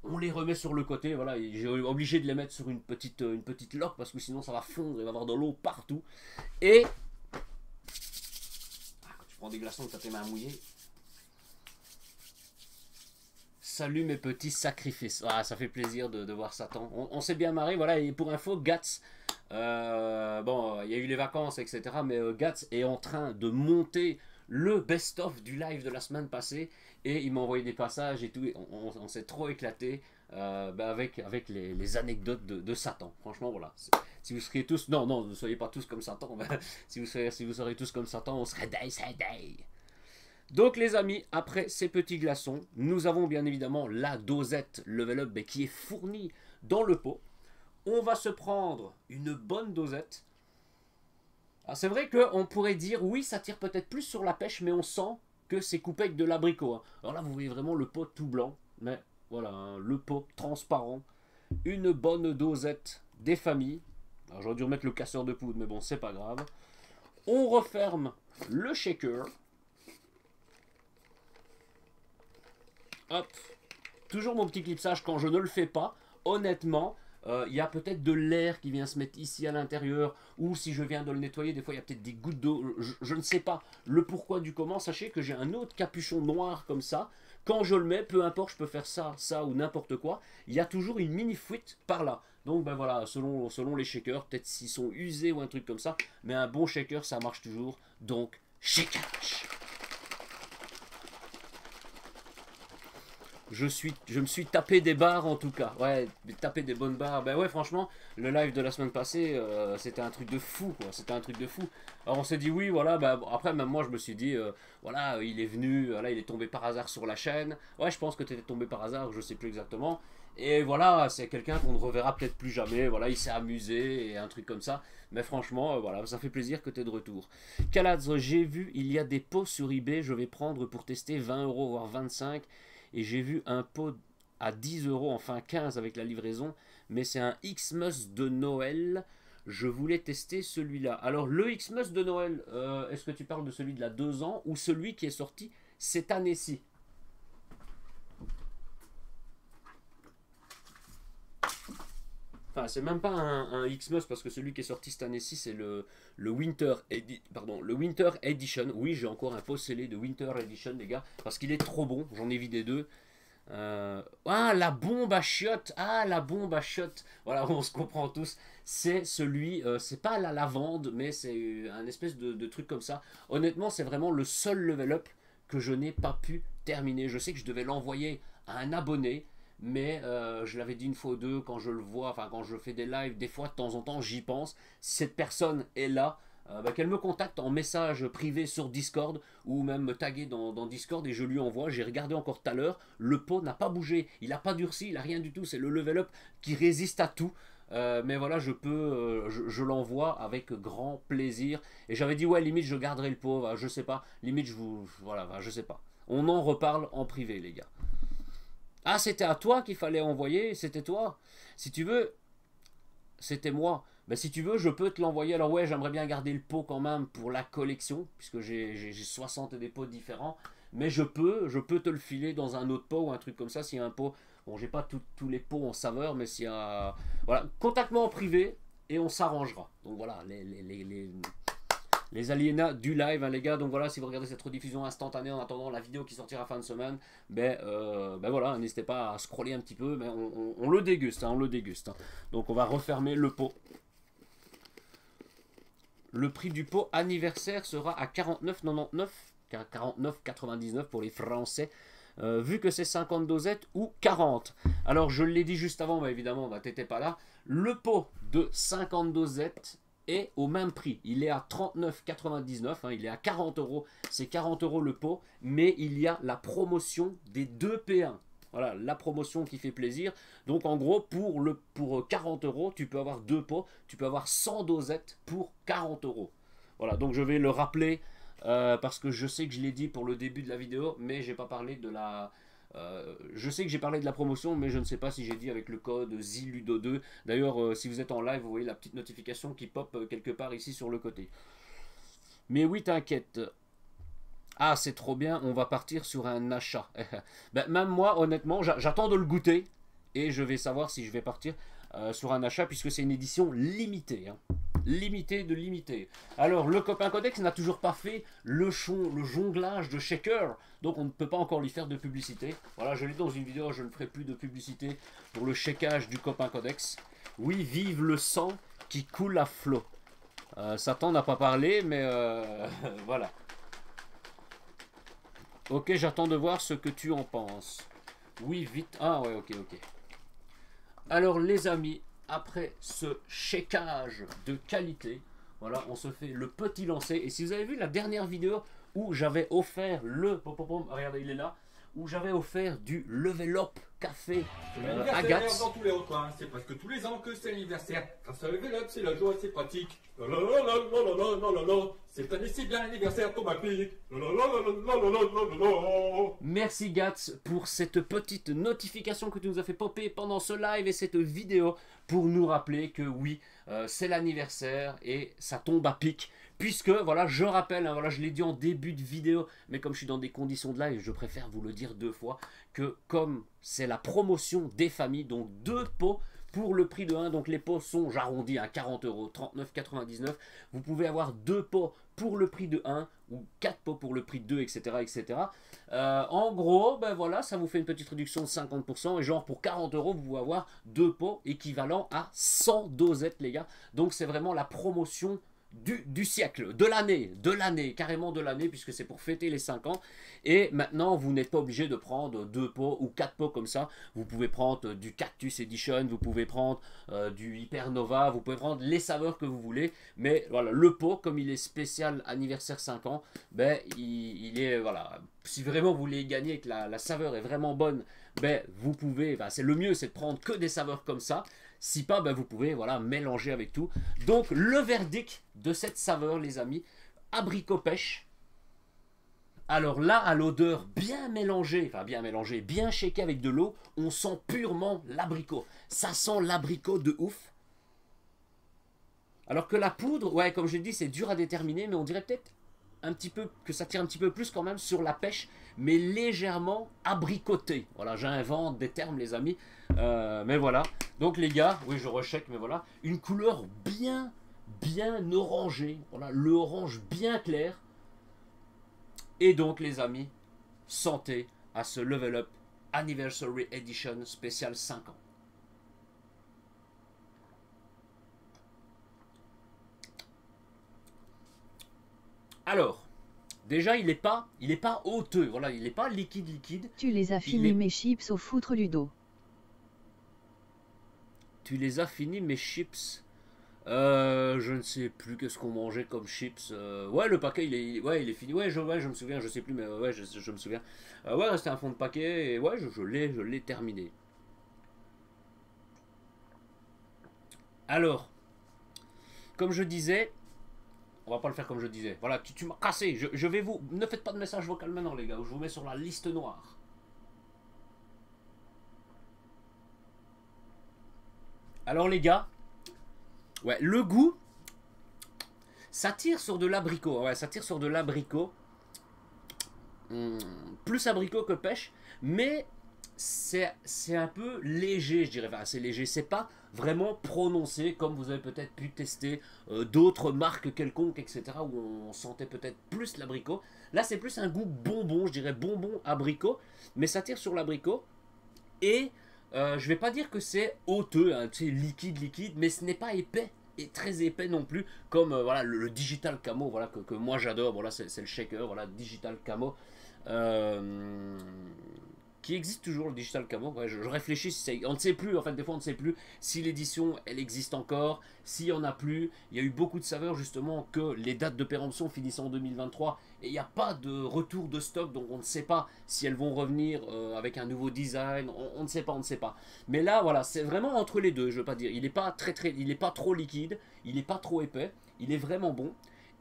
On les remet sur le côté, voilà, j'ai obligé de les mettre sur une petite loque parce que sinon ça va fondre, il va y avoir de l'eau partout. Et quand tu prends des glaçons que tu as tes mains mouillées. Salut mes petits sacrifices. Ah, ça fait plaisir de voir Satan. On s'est bien marré, voilà, et pour info, Gats, bon, il y a eu les vacances, etc. Mais Gats est en train de monter le best-of du live de la semaine passée, et il m'a envoyé des passages et tout, et on s'est trop éclaté avec les anecdotes de Satan. Franchement, voilà. Si vous seriez tous... Non, ne soyez pas tous comme Satan. si vous seriez tous comme Satan, on serait day. Donc les amis, après ces petits glaçons, nous avons bien évidemment la dosette Level Up qui est fournie dans le pot. On va se prendre une bonne dosette. Alors c'est vrai qu'on pourrait dire, oui, ça tire peut-être plus sur la pêche, mais on sent que c'est coupé avec de l'abricot. Hein. Alors là, vous voyez vraiment le pot tout blanc, mais voilà, hein, le pot transparent. Une bonne dosette des familles. Alors j'aurais dû remettre le casseur de poudre, mais bon, c'est pas grave. On referme le shaker. Hop, toujours mon petit clipsage quand je ne le fais pas. Honnêtement, il y a peut-être de l'air qui vient se mettre ici à l'intérieur, ou si je viens de le nettoyer, des fois il y a peut-être des gouttes d'eau, je ne sais pas le pourquoi du comment. Sachez que j'ai un autre capuchon noir comme ça, quand je le mets, peu importe, je peux faire ça, ça ou n'importe quoi, il y a toujours une mini fuite par là. Donc ben voilà, selon les shakers, peut-être s'ils sont usés ou un truc comme ça, mais un bon shaker ça marche toujours, donc shakage. Je me suis tapé des barres en tout cas. Ouais, tapé des bonnes barres. Ben ouais, franchement, le live de la semaine passée, c'était un truc de fou, quoi. C'était un truc de fou. Alors on s'est dit oui, voilà. Ben, après, même moi, je me suis dit, voilà, il est venu, là, il est tombé par hasard sur la chaîne. Ouais, je pense que tu étais tombé par hasard, je sais plus exactement. Et voilà, c'est quelqu'un qu'on ne reverra peut-être plus jamais. Voilà, il s'est amusé et un truc comme ça. Mais franchement, voilà, ça fait plaisir que tu es de retour. Kaladz, j'ai vu, il y a des pots sur eBay. Je vais prendre pour tester 20 €, voire 25. Et j'ai vu un pot à 10 €, enfin 15 avec la livraison. Mais c'est un Xmas de Noël. Je voulais tester celui-là. Alors, le Xmas de Noël, est-ce que tu parles de celui de la 2 ans ou celui qui est sorti cette année-ci? Enfin, c'est même pas un Xmas parce que celui qui est sorti cette année-ci, c'est le Winter Edition. Oui, j'ai encore un pot scellé de Winter Edition, les gars, parce qu'il est trop bon. J'en ai vidé 2. Ah, la bombe à chiottes. Ah, la bombe à chiottes. Voilà, on se comprend tous. C'est celui, c'est pas la lavande, mais c'est un espèce de truc comme ça. Honnêtement, c'est vraiment le seul level up que je n'ai pas pu terminer. Je sais que je devais l'envoyer à un abonné. Mais je l'avais dit une fois ou deux, quand je le vois, enfin quand je fais des lives, des fois de temps en temps j'y pense. Si cette personne est là, qu'elle me contacte en message privé sur Discord ou même me taguer dans Discord et je lui envoie. J'ai regardé encore tout à l'heure, le pot n'a pas bougé, il n'a pas durci, il n'a rien du tout. C'est le level up qui résiste à tout. Mais voilà, je l'envoie avec grand plaisir. Et j'avais dit ouais, limite je garderai le pot, je sais pas, limite voilà, je sais pas. On en reparle en privé, les gars. Ah, c'était à toi qu'il fallait envoyer, c'était toi. Si tu veux, c'était moi. Mais si tu veux, je peux te l'envoyer. Alors ouais, j'aimerais bien garder le pot quand même pour la collection, puisque j'ai 60 des pots différents. Mais je peux te le filer dans un autre pot ou un truc comme ça. S'il y a un pot, bon, j'ai pas tous les pots en saveur, mais s'il y a... Voilà, contacte-moi en privé et on s'arrangera. Donc voilà, les aliénats du live, hein, les gars. Donc voilà, si vous regardez cette rediffusion instantanée en attendant la vidéo qui sortira fin de semaine, ben voilà, n'hésitez pas à scroller un petit peu, mais on le déguste, hein, on le déguste. Hein. Donc on va refermer le pot. Le prix du pot anniversaire sera à 49,99, 49,99 pour les Français. Vu que c'est 50 dosettes ou 40. Alors je l'ai dit juste avant, mais évidemment, bah, t'étais pas là. Le pot de 50 dosettes est au même prix. Il est à 39,99, hein, il est à 40 €. C'est 40 € le pot, mais il y a la promotion des 2 P1. Voilà, la promotion qui fait plaisir. Donc en gros, pour 40 €, tu peux avoir 2 pots, tu peux avoir 100 dosettes pour 40 €. Voilà, donc je vais le rappeler parce que je sais que je l'ai dit pour le début de la vidéo, mais j'ai pas parlé de la... je sais que j'ai parlé de la promotion, mais je ne sais pas si j'ai dit avec le code ZILUDO2. D'ailleurs, si vous êtes en live, vous voyez la petite notification qui pop quelque part ici sur le côté. Mais oui, t'inquiète. Ah, c'est trop bien, on va partir sur un achat. Ben, même moi, honnêtement, j'attends de le goûter. Et je vais savoir si je vais partir sur un achat, puisque c'est une édition limitée. Hein. Limité de limité. Alors, le copain Codex n'a toujours pas fait le jonglage de shaker. Donc, on ne peut pas encore lui faire de publicité. Voilà, je l'ai dit dans une vidéo, je ne ferai plus de publicité pour le shakage du copain Codex. Oui, vive le sang qui coule à flot. Satan n'a pas parlé, mais voilà. Ok, j'attends de voir ce que tu en penses. Oui, vite. Ah ouais, ok. Alors les amis, après ce shakage de qualité, voilà, on se fait le petit lancer. Et si vous avez vu la dernière vidéo où j'avais offert regardez, il est là, où j'avais offert du level up café à Gatz.
Dans tous les recoins, c'est parce que tous les ans que c'est l'anniversaire. Quand ça level up, c'est la joie, c'est pratique. Cette année, c'est bien l'anniversaire, ton pique.
Merci Gatz pour cette petite notification que tu nous as fait popper pendant ce live et cette vidéo pour nous rappeler que oui, c'est l'anniversaire et ça tombe à pic. Puisque, voilà, je rappelle, hein, voilà, je l'ai dit en début de vidéo, mais comme je suis dans des conditions de live, je préfère vous le dire 2 fois, que comme c'est la promotion des familles, donc 2 pots pour le prix de 1. Donc les pots sont, j'arrondis à 40 €, 39,99 €. Vous pouvez avoir 2 pots pour le prix de 1 ou 4 pots pour le prix de 2, etc. etc. En gros, ben voilà, ça vous fait une petite réduction de 50%. Et genre pour 40 €, vous pouvez avoir 2 pots équivalent à 100 dosettes, les gars. Donc c'est vraiment la promotion du siècle, de l'année, carrément de l'année, puisque c'est pour fêter les 5 ans. Et maintenant, vous n'êtes pas obligé de prendre 2 pots ou 4 pots comme ça. Vous pouvez prendre du Cactus Edition, vous pouvez prendre du Hypernova, vous pouvez prendre les saveurs que vous voulez. Mais voilà, le pot, comme il est spécial anniversaire 5 ans, ben, il est, voilà, si vraiment vous voulez gagner et que la saveur est vraiment bonne, ben, vous pouvez, ben, c'est le mieux, c'est de prendre que des saveurs comme ça. Si pas, ben vous pouvez voilà, mélanger avec tout. Donc, le verdict de cette saveur, les amis, abricot pêche. Alors là, à l'odeur bien mélangée, bien shaké avec de l'eau, on sent purement l'abricot. Ça sent l'abricot de ouf. Alors que la poudre, ouais, comme je l'ai dit, c'est dur à déterminer, mais on dirait peut-être un petit peu que ça tire un petit peu plus quand même sur la pêche, mais légèrement abricoté. Voilà, j'invente des termes, les amis. Mais voilà. Donc les gars, oui, je recheck, mais voilà, une couleur bien orangée. Voilà, le orange bien clair. Et donc les amis, santé à ce Level Up Anniversary Edition spécial 5 ans. Alors, déjà il n'est pas hauteux, voilà, il n'est pas liquide.
Tu les as finis mes chips au foutre Ludo.
Tu les as finis mes chips. Je ne sais plus qu'est-ce qu'on mangeait comme chips. Ouais, le paquet il est fini. Ouais, je me souviens, je sais plus, mais ouais, je me souviens. Ouais, c'était un fond de paquet et ouais, je l'ai terminé. Alors, comme je disais, on va pas le faire comme je disais. Voilà, tu m'as cassé. Je vais vous. Ne faites pas de message vocal maintenant, les gars. Je vous mets sur la liste noire. Alors les gars, ouais, le goût, ça tire sur de l'abricot. Ouais, ça tire sur de l'abricot. Plus abricot que pêche, mais c'est un peu léger, je dirais. Enfin, c'est léger, c'est pas vraiment prononcé comme vous avez peut-être pu tester d'autres marques quelconques, etc. où on sentait peut-être plus l'abricot. Là, c'est plus un goût bonbon, je dirais bonbon abricot, mais ça tire sur l'abricot. Et je vais pas dire que c'est hauteux, hein, c'est liquide, mais ce n'est pas épais et très épais non plus, comme voilà, le Digital Camo, voilà, que moi j'adore. Voilà, c'est le shaker, voilà, Digital Camo. Qui existe toujours, le Digital Camo. Ouais, je réfléchis, si on ne sait plus, en fait, des fois on ne sait plus si l'édition elle existe encore, s'il n'y en a plus. Il y a eu beaucoup de saveurs justement que les dates de péremption finissent en 2023 et il n'y a pas de retour de stock, donc on ne sait pas si elles vont revenir avec un nouveau design. On ne sait pas. Mais là, voilà, c'est vraiment entre les deux, je veux pas dire. Il n'est pas il est pas trop liquide, il n'est pas trop épais, il est vraiment bon.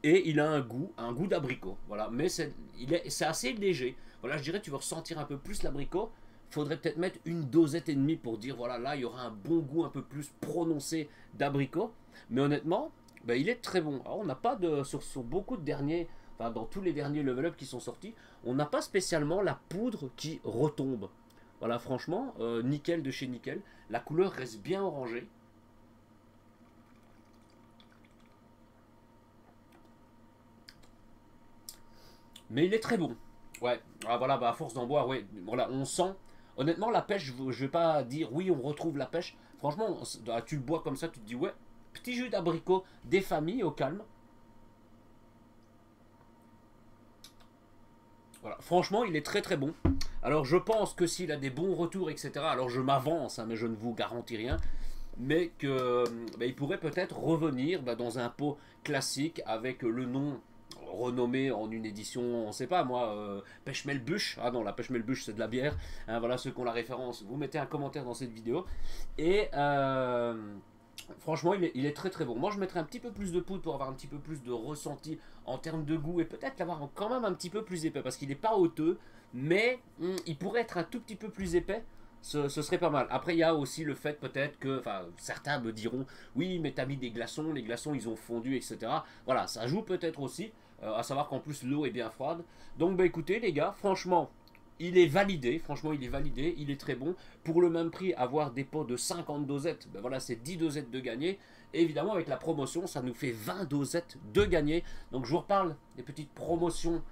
Et il a un goût d'abricot. Voilà, mais c'est assez léger. Voilà, je dirais tu veux ressentir un peu plus l'abricot. Faudrait peut-être mettre une dosette et demie pour dire voilà, là il y aura un bon goût un peu plus prononcé d'abricot. Mais honnêtement, ben, il est très bon. Alors, on n'a pas de sur beaucoup de derniers, enfin dans tous les derniers level up qui sont sortis, on n'a pas spécialement la poudre qui retombe. Voilà, franchement, nickel de chez nickel. La couleur reste bien orangée. Mais il est très bon. Ouais, ah, voilà, bah, à force d'en boire, ouais, voilà, on sent. Honnêtement, la pêche, je vais pas dire oui, on retrouve la pêche. Franchement, tu le bois comme ça, tu te dis ouais, petit jus d'abricot des familles au calme. Voilà, franchement, il est très bon. Alors, je pense que s'il a des bons retours, etc., alors je m'avance, hein, mais je ne vous garantis rien. Mais que bah, il pourrait peut-être revenir bah, dans un pot classique avec le nom renommé en une édition, on sait pas moi, Pêche-Melbuche. Ah non, la Pêche-Melbuche c'est de la bière. Hein, voilà, ceux qui ont la référence, vous mettez un commentaire dans cette vidéo. Et franchement, il est très bon. Moi, je mettrais un petit peu plus de poudre pour avoir un petit peu plus de ressenti en termes de goût et peut-être l'avoir quand même un petit peu plus épais parce qu'il n'est pas hauteux, mais il pourrait être un tout petit peu plus épais. Ce serait pas mal. Après, il y a aussi le fait peut-être que, enfin, certains me diront, oui, mais t'as mis des glaçons, les glaçons ils ont fondu, etc. Voilà, ça joue peut-être aussi, à savoir qu'en plus l'eau est bien froide. Donc, bah écoutez, les gars, franchement, il est validé, franchement il est validé, il est très bon. Pour le même prix, avoir des pots de 50 dosettes, ben voilà, c'est 10 dosettes de gagné. Et évidemment avec la promotion, ça nous fait 20 dosettes de gagné. Donc je vous reparle des petites promotions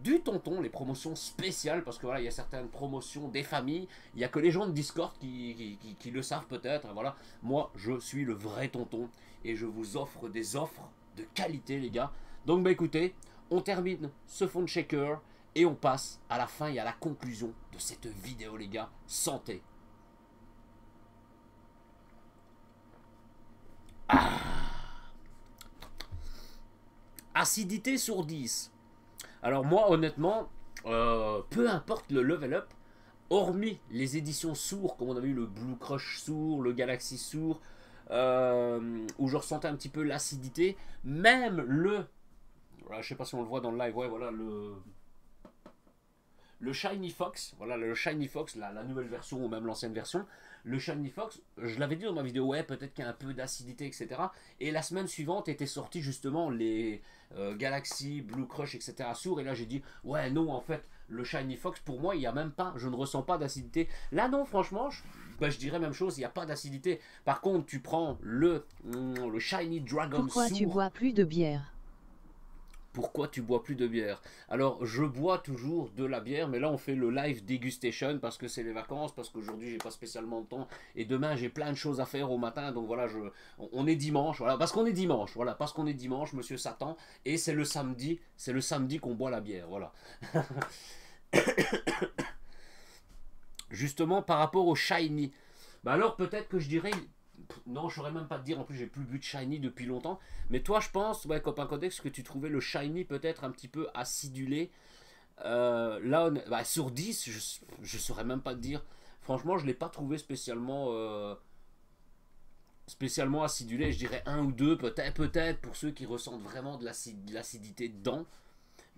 du tonton, les promotions spéciales, parce que voilà, il y a certaines promotions des familles, il n'y a que les gens de Discord qui le savent peut-être, voilà. Moi, je suis le vrai tonton, et je vous offre des offres de qualité, les gars. Donc, bah écoutez, on termine ce phone shaker, et on passe à la fin et à la conclusion de cette vidéo, les gars. Santé. Acidité sur 10. Alors moi, honnêtement, peu importe le level up, hormis les éditions sourds, comme on avait eu le Blue Crush sourd, le Galaxy sourd, où je ressentais un petit peu l'acidité, même le... Voilà, je sais pas si on le voit dans le live, ouais, voilà, le Shiny Fox, voilà, le Shiny Fox, la nouvelle version ou même l'ancienne version, le Shiny Fox, je l'avais dit dans ma vidéo, ouais, peut-être qu'il y a un peu d'acidité, etc. Et la semaine suivante étaient sortis justement les Galaxy, Blue Crush, etc. sourds. Et là j'ai dit, ouais, non, en fait, le Shiny Fox, pour moi, il n'y a même pas, je ne ressens pas d'acidité. Là, non, franchement, je dirais même chose, il n'y a pas d'acidité. Par contre, tu prends le Shiny Dragon
Pourquoi
sourd.
tu bois plus de bière?
Pourquoi tu bois plus de bière? Alors, je bois toujours de la bière, mais là, on fait le live dégustation parce que c'est les vacances, parce qu'aujourd'hui, j'ai pas spécialement de temps, et demain, j'ai plein de choses à faire au matin, donc voilà, on est dimanche, voilà, parce qu'on est dimanche, voilà, parce qu'on est dimanche, monsieur Satan, et c'est le samedi qu'on boit la bière, voilà. Justement, par rapport au Shiny, bah alors, peut-être que je dirais... Non, je saurais même pas te dire, en plus j'ai plus bu de Shiny depuis longtemps. Mais toi, je pense, ouais, Copain Codex, que tu trouvais le Shiny peut-être un petit peu acidulé. Là, bah, sur 10, je saurais même pas te dire. Franchement, je l'ai pas trouvé spécialement acidulé. Je dirais 1 ou 2, peut-être pour ceux qui ressentent vraiment de l'acidité dedans.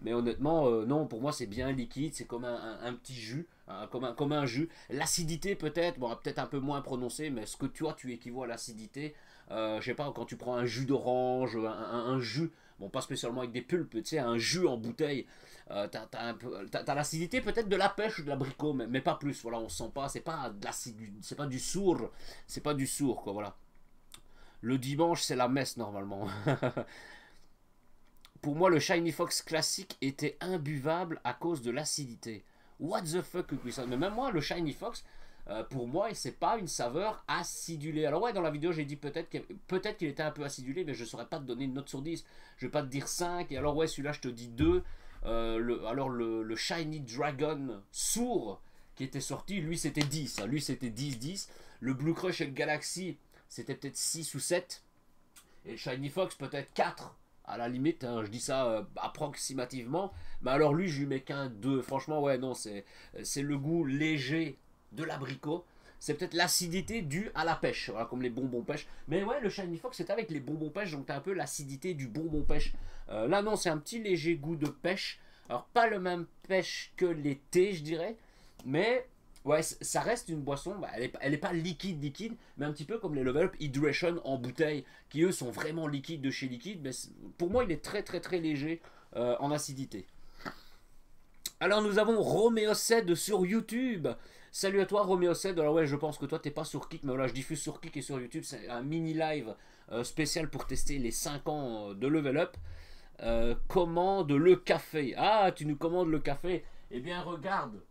Mais honnêtement, non, pour moi c'est bien liquide, c'est comme un petit jus, hein, comme un jus. L'acidité peut-être, bon, peut-être un peu moins prononcée, mais ce que toi tu équivaut à l'acidité, je sais pas, quand tu prends un jus d'orange, un jus, bon pas spécialement avec des pulpes, tu sais, un jus en bouteille, t'as l'acidité peut-être de la pêche ou de l'abricot, mais pas plus, voilà, on sent pas, c'est pas de l'acide, c'est pas du sourd, quoi, voilà. Le dimanche c'est la messe normalement. Pour moi, le Shiny Fox classique était imbuvable à cause de l'acidité. What the fuck, ça. Mais même moi, le Shiny Fox, pour moi, c'est pas une saveur acidulée. Alors ouais, dans la vidéo, j'ai dit peut-être qu'il était un peu acidulé, mais je ne saurais pas te donner une note sur 10. Je vais pas te dire 5, et alors ouais, celui-là, je te dis 2. Alors le Shiny Dragon sourd qui était sorti, lui, c'était 10. Lui, c'était 10-10. Le Blue Crush et le Galaxy, c'était peut-être 6 ou 7. Et le Shiny Fox, peut-être 4. À la limite, hein, je dis ça approximativement. Mais alors lui, je lui mets qu'un 2. Franchement, ouais, non, c'est le goût léger de l'abricot. C'est peut-être l'acidité due à la pêche, voilà, comme les bonbons pêche. Mais ouais, le Shiny Fox, c'est avec les bonbons pêche, donc t'as un peu l'acidité du bonbon pêche. Là, non, c'est un petit léger goût de pêche. Alors, pas le même pêche que l'été, je dirais. Mais... ouais, ça reste une boisson, bah, elle est pas liquide, mais un petit peu comme les Level Up Hydration en bouteille, qui eux sont vraiment liquides de chez Liquide, mais pour moi il est très léger en acidité. Alors nous avons Roméo7 sur YouTube. Salut à toi Roméo7, alors ouais je pense que toi t'es pas sur Kik, mais voilà je diffuse sur Kik et sur YouTube, c'est un mini live spécial pour tester les 5 ans de Level Up. Commande le café, ah tu nous commandes le café, eh bien regarde.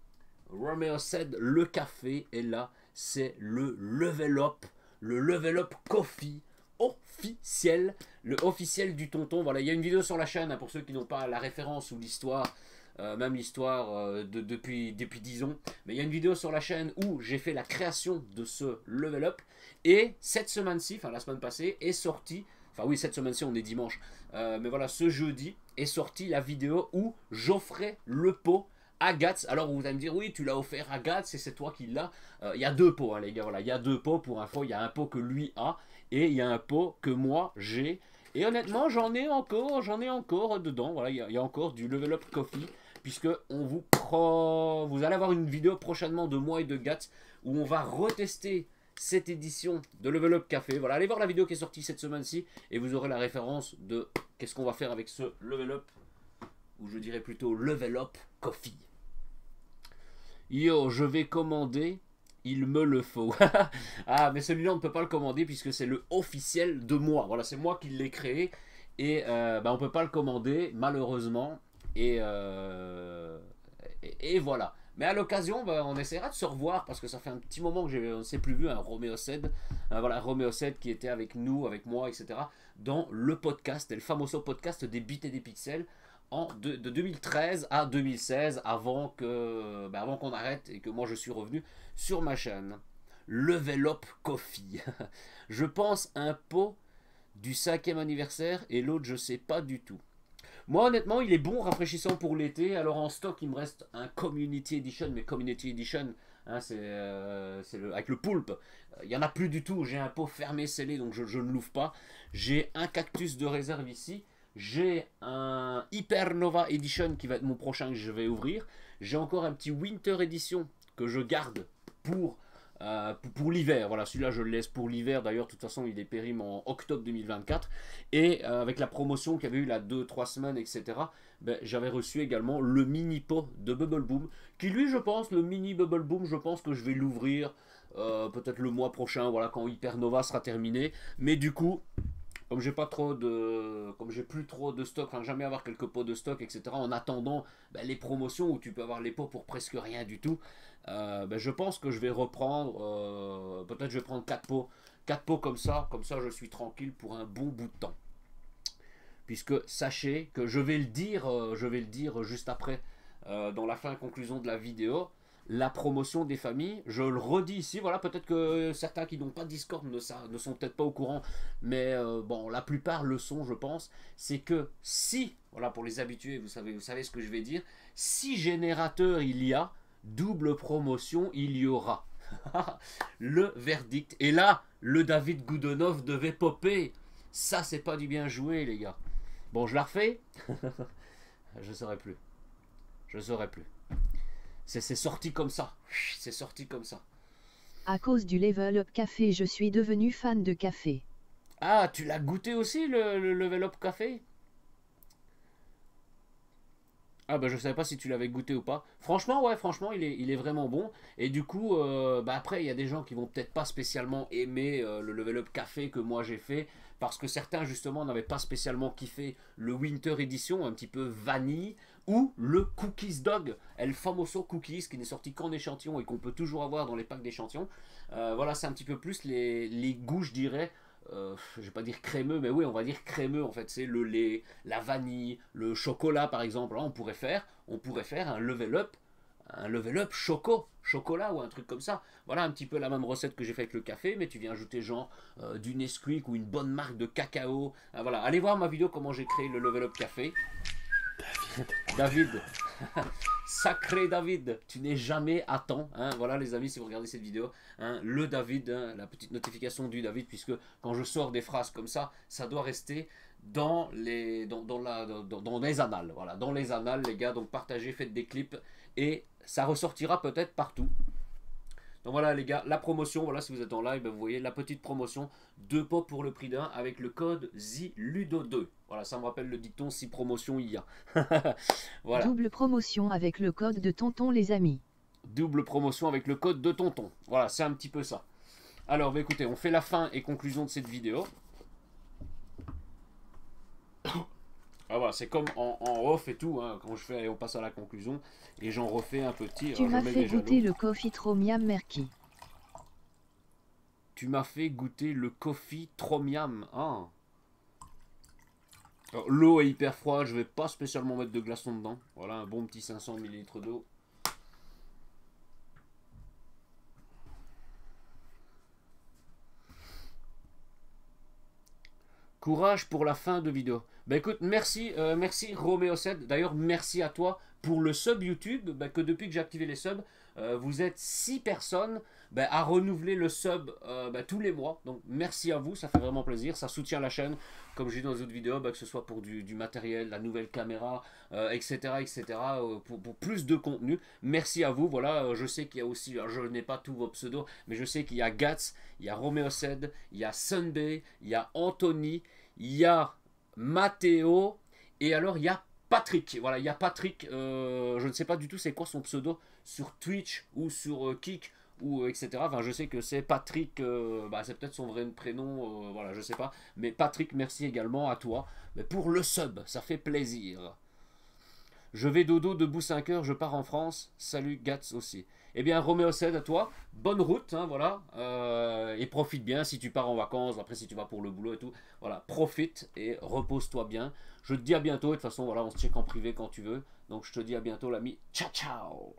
Roméo7, le café, et là, c'est le Level Up Coffee officiel, le officiel du tonton. Voilà, il y a une vidéo sur la chaîne, hein, pour ceux qui n'ont pas la référence ou l'histoire, même l'histoire depuis 10 ans. Mais il y a une vidéo sur la chaîne où j'ai fait la création de ce Level Up. Et cette semaine-ci, enfin la semaine passée, est sortie, enfin oui, cette semaine-ci, on est dimanche, mais voilà, ce jeudi est sortie la vidéo où j'offrais le pot à Gats. Alors vous allez me dire, oui, tu l'as offert à Gats et c'est toi qui l'as. Il y a 2 pots, hein, les gars, voilà, il y a 2 pots pour info. Il y a un pot que lui a et il y a un pot que moi j'ai. Et honnêtement, j'en ai encore dedans. Voilà, il y a encore du Level Up Coffee, puisque vous allez avoir une vidéo prochainement de moi et de Gats où on va retester cette édition de Level Up Café. Voilà, allez voir la vidéo qui est sortie cette semaine-ci et vous aurez la référence de qu'est-ce qu'on va faire avec ce Level Up, ou je dirais plutôt Level Up Coffee. Yo, je vais commander, il me le faut. Ah, mais celui-là, on ne peut pas le commander puisque c'est le officiel de moi. Voilà, c'est moi qui l'ai créé. Et on ne peut pas le commander, malheureusement. Et voilà. Mais à l'occasion, on essaiera de se revoir parce que ça fait un petit moment que on ne s'est plus vu, un Roméo Ced. Voilà, Roméo Ced qui était avec nous, avec moi, etc. dans le podcast, le famoso podcast des bits et des pixels de 2013 à 2016, avant qu'on arrête et que moi je suis revenu sur ma chaîne. Level Up Coffee. Je pense un pot du 5e anniversaire et l'autre je sais pas du tout. Moi honnêtement il est bon, rafraîchissant pour l'été. Alors en stock il me reste un Community Edition, mais Community Edition hein, c'est avec le poulpe. Il n'y en a plus du tout, j'ai un pot fermé scellé donc je ne l'ouvre pas. J'ai un cactus de réserve ici. J'ai un Hypernova Edition qui va être mon prochain que je vais ouvrir. J'ai encore un petit Winter Edition que je garde pour l'hiver. Voilà, celui-là je le laisse pour l'hiver. D'ailleurs, de toute façon, il est périm en octobre 2024. Et avec la promotion qu'il y avait eu là 2-3 semaines, etc., j'avais reçu également le mini pot de Bubble Boom. Qui lui, je pense, le mini Bubble Boom, je pense que je vais l'ouvrir peut-être le mois prochain, voilà, quand Hypernova sera terminé. Mais du coup... Comme j'ai plus trop de stock, enfin jamais avoir quelques pots de stock, etc. En attendant les promotions où tu peux avoir les pots pour presque rien du tout, je pense que je vais reprendre, peut-être je vais prendre 4 pots comme ça je suis tranquille pour un bon bout de temps. Puisque sachez que je vais le dire juste après, dans la fin conclusion de la vidéo, la promotion des familles, je le redis ici, voilà, peut-être que certains qui n'ont pas de Discord ne sont peut-être pas au courant, mais bon, la plupart le sont, je pense. C'est que si, voilà, pour les habitués, vous savez ce que je vais dire, si générateur il y a, double promotion il y aura. Le verdict. Et là, le David Goudonov devait popper. Ça, c'est pas du bien joué, les gars. Bon, je la refais. Je saurais plus. C'est sorti comme ça. C'est sorti comme ça.
À cause du Level Up Café, je suis devenu fan de café.
Ah, tu l'as goûté aussi, le Level Up Café? Ah je savais pas si tu l'avais goûté ou pas. Franchement, ouais, franchement, il est vraiment bon. Et du coup, après, il y a des gens qui vont peut-être pas spécialement aimer le Level Up Café que moi j'ai fait. Parce que certains, justement, n'avaient pas spécialement kiffé le Winter Edition, un petit peu vanille. Ou le Cookies Dog, El Famoso Cookies, qui n'est sorti qu'en échantillon et qu'on peut toujours avoir dans les packs d'échantillons. Voilà, c'est un petit peu plus les goûts, je dirais. Je vais pas dire crémeux, mais oui, on va dire crémeux en fait. C'est le lait, la vanille, le chocolat par exemple. Là, on pourrait faire un level up chocolat ou un truc comme ça. Voilà un petit peu la même recette que j'ai fait avec le café, mais tu viens ajouter genre du Nesquik ou une bonne marque de cacao. Voilà, allez voir ma vidéo comment j'ai créé le level up café. David. Sacré David, tu n'es jamais à temps. Hein. Voilà les amis, si vous regardez cette vidéo, hein, le David, hein, la petite notification du David, puisque quand je sors des phrases comme ça doit rester dans les annales. Voilà, dans les annales, les gars. Donc partagez, faites des clips et ça ressortira peut-être partout. Donc voilà les gars, la promotion, voilà si vous êtes en live, vous voyez la petite promotion, 2 pots pour le prix d'un avec le code ZILUDO2. Voilà, ça me rappelle le dicton si promotion il y a. Voilà.
Double promotion avec le code de tonton les amis.
Double promotion avec le code de tonton. Voilà, c'est un petit peu ça. Alors écoutez, on fait la fin et conclusion de cette vidéo. Ah voilà, c'est comme en off et tout, hein, quand je fais, on passe à la conclusion, et j'en refais un petit.
Tu m'as fait goûter le coffee trop miam merci.
Tu m'as fait goûter le coffee trop miam. Ah. L'eau est hyper froide, je vais pas spécialement mettre de glaçons dedans. Voilà, un bon petit 500 ml d'eau. Courage pour la fin de vidéo. Bah écoute, merci Roméo Ced. D'ailleurs, merci à toi pour le sub YouTube. Que depuis que j'ai activé les subs, vous êtes 6 personnes à renouveler le sub tous les mois. Donc merci à vous, ça fait vraiment plaisir. Ça soutient la chaîne, comme j'ai dit dans les autres vidéos, que ce soit pour du matériel, la nouvelle caméra, etc. Pour plus de contenu. Merci à vous. Voilà, je sais qu'il y a aussi, je n'ai pas tous vos pseudos, mais je sais qu'il y a Gats, il y a Roméo Ced, il y a Sunday, il y a Anthony, il y a Matteo, et alors il y a Patrick, voilà, il y a Patrick, je ne sais pas du tout c'est quoi son pseudo sur Twitch ou sur Kik ou etc. Enfin, je sais que c'est Patrick, bah, c'est peut-être son vrai prénom, voilà, je sais pas. Mais Patrick, merci également à toi mais pour le sub, ça fait plaisir. Je vais dodo debout 5 heures, je pars en France. Salut Gats aussi. Eh bien, Roméo Ced à toi. Bonne route, hein, voilà. Et profite bien si tu pars en vacances. Après, si tu vas pour le boulot et tout. Voilà, profite et repose-toi bien. Je te dis à bientôt. Et de toute façon, voilà, on se check en privé quand tu veux. Donc, je te dis à bientôt, l'ami. Ciao, ciao.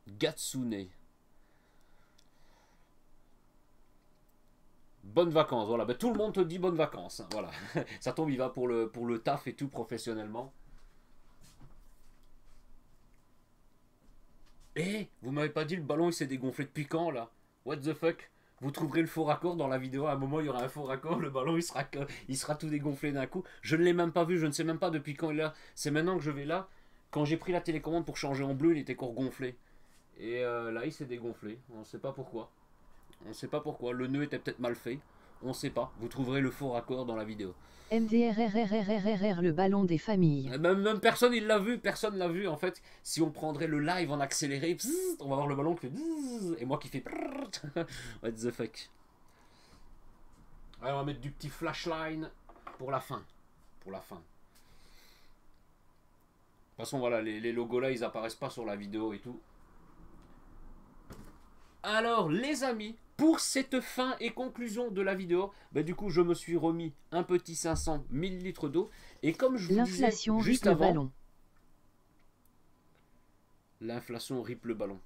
Gatsune. Bonnes vacances, voilà. Ben, tout le monde te dit bonnes vacances. Hein, voilà. Ça tombe, il va pour le taf et tout professionnellement. Eh, vous m'avez pas dit le ballon il s'est dégonflé depuis quand là? What the fuck? Vous trouverez le faux raccord dans la vidéo. À un moment, il y aura un faux raccord. Le ballon il sera tout dégonflé d'un coup. Je ne l'ai même pas vu. Je ne sais même pas depuis quand il est là. C'est maintenant que je vais là. Quand j'ai pris la télécommande pour changer en bleu, il était encore gonflé. Et là, il s'est dégonflé. On ne sait pas pourquoi. On ne sait pas pourquoi. Le nœud était peut-être mal fait. On ne sait pas. Vous trouverez le faux raccord dans la vidéo.
MDRRRRRR, le ballon des familles.
Même personne il l'a vu, personne l'a vu en fait. Si on prendrait le live en accéléré, bzzz, on va voir le ballon qui fait bzzz, et moi qui fait what the fuck. Ouais, on va mettre du petit flashline pour la fin. Pour la fin. De toute façon voilà, les logos là ils apparaissent pas sur la vidéo et tout. Alors les amis, pour cette fin et conclusion de la vidéo, bah, du coup je me suis remis un petit 500 ml d'eau. Et comme je vous disais juste avant, l'inflation rip le ballon.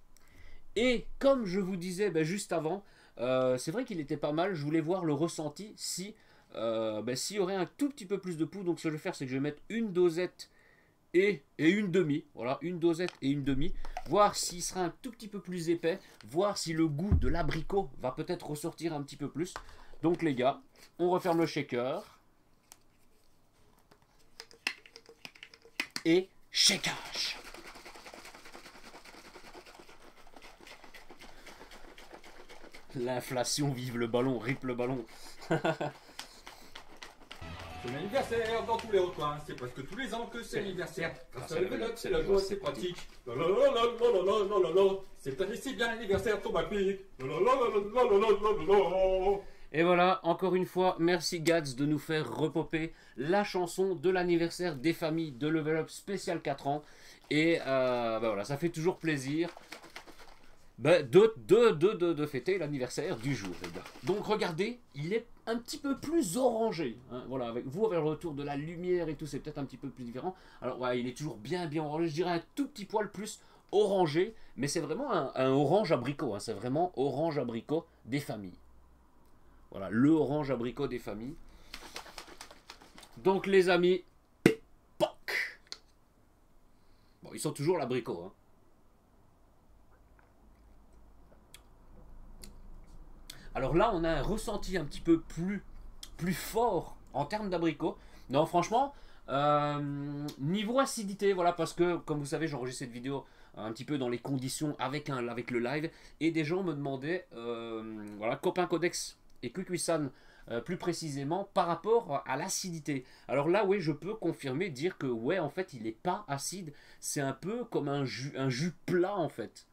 Et comme je vous disais bah, juste avant, c'est vrai qu'il était pas mal. Je voulais voir le ressenti si s'il y aurait un tout petit peu plus de poudre. Donc ce que je vais faire c'est que je vais mettre une dosette et une demi, voilà, une dosette et une demi, voir s'il sera un tout petit peu plus épais, voir si le goût de l'abricot va peut-être ressortir un petit peu plus. Donc les gars, on referme le shaker. Et shakage. L'inflation, vive le ballon, rip le ballon.
C'est l'anniversaire dans tous les recoins, c'est presque tous les ans que c'est l'anniversaire. Grâce à Level Up, c'est la joie, c'est pratique. C'est ici bien l'anniversaire, ton pique.
Et voilà, encore une fois, merci Gads de nous faire repoper la chanson de l'anniversaire des familles de Level Up spécial 4 ans. Et voilà, ça fait toujours plaisir de fêter l'anniversaire du jour, les gars. Donc regardez, il est un petit peu plus orangé. Hein, voilà, avec vous, avec le retour de la lumière et tout, c'est peut-être un petit peu plus différent. Alors ouais, il est toujours bien orangé, je dirais un tout petit poil plus orangé, mais c'est vraiment un orange abricot. Hein, c'est vraiment orange abricot des familles. Voilà, le orange abricot des familles. Donc les amis, POC. Bon, ils sont toujours l'abricot. Hein. Alors là, on a un ressenti un petit peu plus fort en termes d'abricot. Non, franchement, niveau acidité, voilà, parce que, comme vous savez, j'enregistre cette vidéo un petit peu dans les conditions avec le live. Et des gens me demandaient, voilà, Copain Codex et Kukuisan, plus précisément, par rapport à l'acidité. Alors là, oui, je peux confirmer, dire que, ouais, en fait, il n'est pas acide. C'est un peu comme un jus plat, en fait.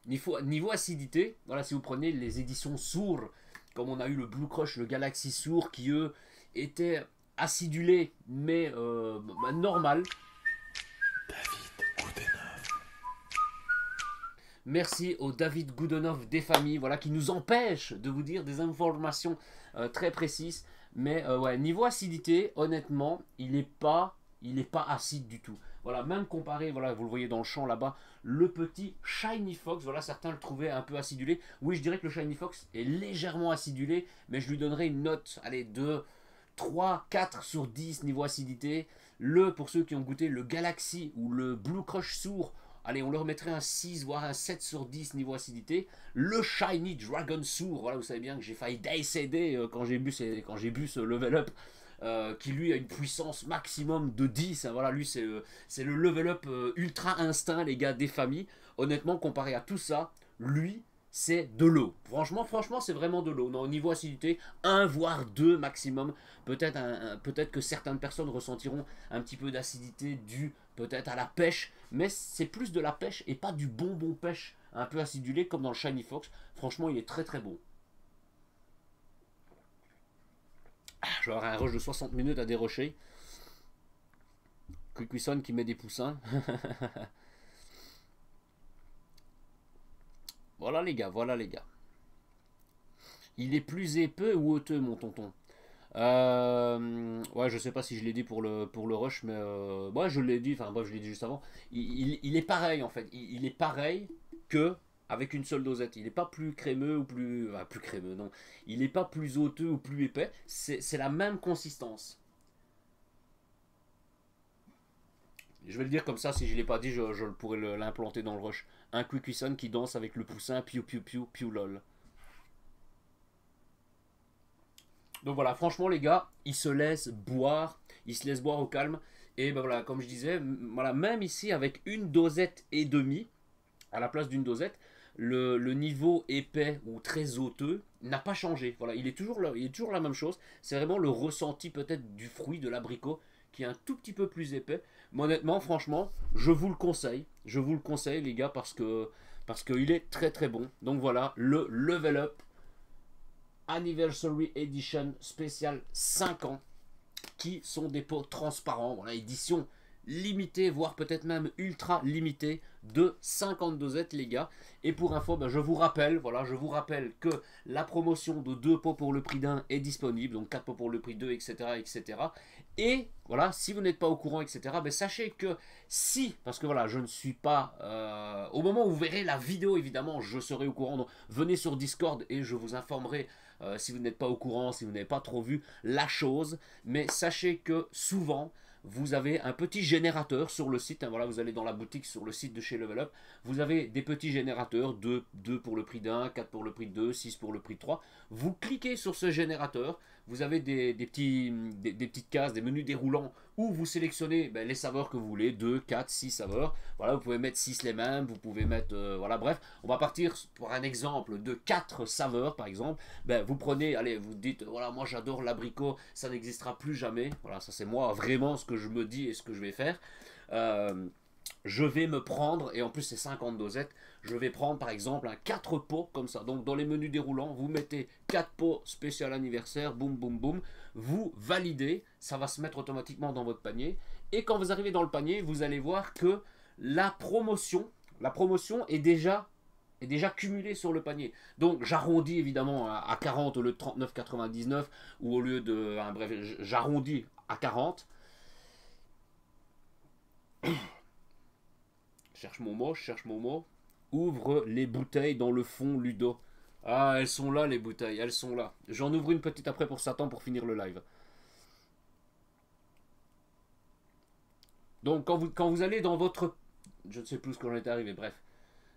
Niveau acidité, voilà, si vous prenez les éditions Sourd, comme on a eu le Blue Crush, le Galaxy Sourd, qui eux étaient acidulés, mais normal.
David Goudenov.
Merci au David Goudenov des familles, voilà, qui nous empêche de vous dire des informations très précises. Mais ouais, niveau acidité, honnêtement, il n'est pas acide du tout. Voilà, même comparé, voilà, vous le voyez dans le champ là-bas, le petit Shiny Fox, voilà, certains le trouvaient un peu acidulé. Oui, je dirais que le Shiny Fox est légèrement acidulé, mais je lui donnerais une note, allez, de 3, 4 sur 10 niveau acidité. Pour ceux qui ont goûté le Galaxy ou le Blue Crush Sourd, allez, on leur mettrait un 6, voire un 7 sur 10 niveau acidité. Le Shiny Dragon Sourd, voilà, vous savez bien que j'ai failli décéder quand j'ai bu ce level up. Qui lui a une puissance maximum de 10, hein, voilà, lui c'est le level up ultra instinct les gars des familles. Honnêtement comparé à tout ça, lui c'est de l'eau. Franchement, c'est vraiment de l'eau. Au niveau acidité, 1 voire 2 maximum. Peut-être que certaines personnes ressentiront un petit peu d'acidité due peut-être à la pêche, mais c'est plus de la pêche et pas du bonbon pêche un peu acidulé comme dans le Shiny Fox. Franchement, il est très très bon. Je vais avoir un rush de 60 minutes à dérocher. Quick Wilson qui met des poussins. Voilà les gars, voilà les gars. Il est plus épais ou hauteux mon tonton? Ouais, je sais pas si je l'ai dit pour le rush, mais ouais, je l'ai dit, enfin bref, je l'ai dit juste avant. Il est pareil en fait. Il est pareil que avec une seule dosette. Il n'est pas plus crémeux ou plus. Enfin, plus crémeux, non. Il n'est pas plus hauteux ou plus épais. C'est la même consistance. Je vais le dire comme ça, si je ne l'ai pas dit, je pourrais l'implanter dans le rush. Un Quick Wilson qui danse avec le poussin, piou piou piou piou lol. Donc voilà, franchement les gars, il se laisse boire au calme. Et ben voilà, comme je disais, voilà, même ici avec une dosette et demie, à la place d'une dosette, le niveau épais ou très hauteux n'a pas changé. Voilà, il est toujours la même chose. C'est vraiment le ressenti peut-être du fruit, de l'abricot, qui est un tout petit peu plus épais. Mais honnêtement, franchement, je vous le conseille. Je vous le conseille les gars parce qu'il est très très bon. Donc voilà, le Level Up Anniversary Edition spécial 5 ans, qui sont des pots transparents, voilà, édition limitée, voire peut-être même ultra limitée, de 50 dosettes les gars. Et pour info, ben, je vous rappelle que la promotion de 2 pots pour le prix d'un est disponible, donc 4 pots pour le prix de 2, etc. etc. Et voilà, si vous n'êtes pas au courant, etc., ben, sachez que si, parce que voilà, je ne suis pas, au moment où vous verrez la vidéo, évidemment, je serai au courant, donc venez sur Discord et je vous informerai si vous n'êtes pas au courant, si vous n'avez pas trop vu la chose. Mais sachez que souvent, vous avez un petit générateur sur le site. Hein, voilà, vous allez dans la boutique sur le site de chez Level Up. Vous avez des petits générateurs, 2 pour le prix d'un, 4 pour le prix de 2, 6 pour le prix de 3. Vous cliquez sur ce générateur. Vous avez des petites cases, des menus déroulants où vous sélectionnez ben, les saveurs que vous voulez, 2, 4, 6 saveurs. Voilà, vous pouvez mettre 6 les mêmes, vous pouvez mettre... voilà, bref, on va partir pour un exemple de 4 saveurs, par exemple. Ben, vous prenez, allez, vous dites, voilà, moi j'adore l'abricot, ça n'existera plus jamais. Voilà, ça c'est moi vraiment ce que je me dis et ce que je vais faire. Je vais me prendre, et en plus c'est 50 dosettes, je vais prendre par exemple un 4 pots comme ça. Donc dans les menus déroulants, vous mettez 4 pots spécial anniversaire, boum boum boum, vous validez, ça va se mettre automatiquement dans votre panier. Et quand vous arrivez dans le panier, vous allez voir que la promotion est déjà cumulée sur le panier. Donc j'arrondis évidemment à 40 au lieu de 39,99 ou au lieu de... Hein, bref, j'arrondis à 40. Je cherche mon mot. Ouvre les bouteilles dans le fond, Ludo. Ah, elles sont là, les bouteilles, elles sont là. J'en ouvre une petite après pour Satan pour finir le live. Donc, quand vous allez dans votre... Je ne sais plus ce qu'on est arrivé, bref.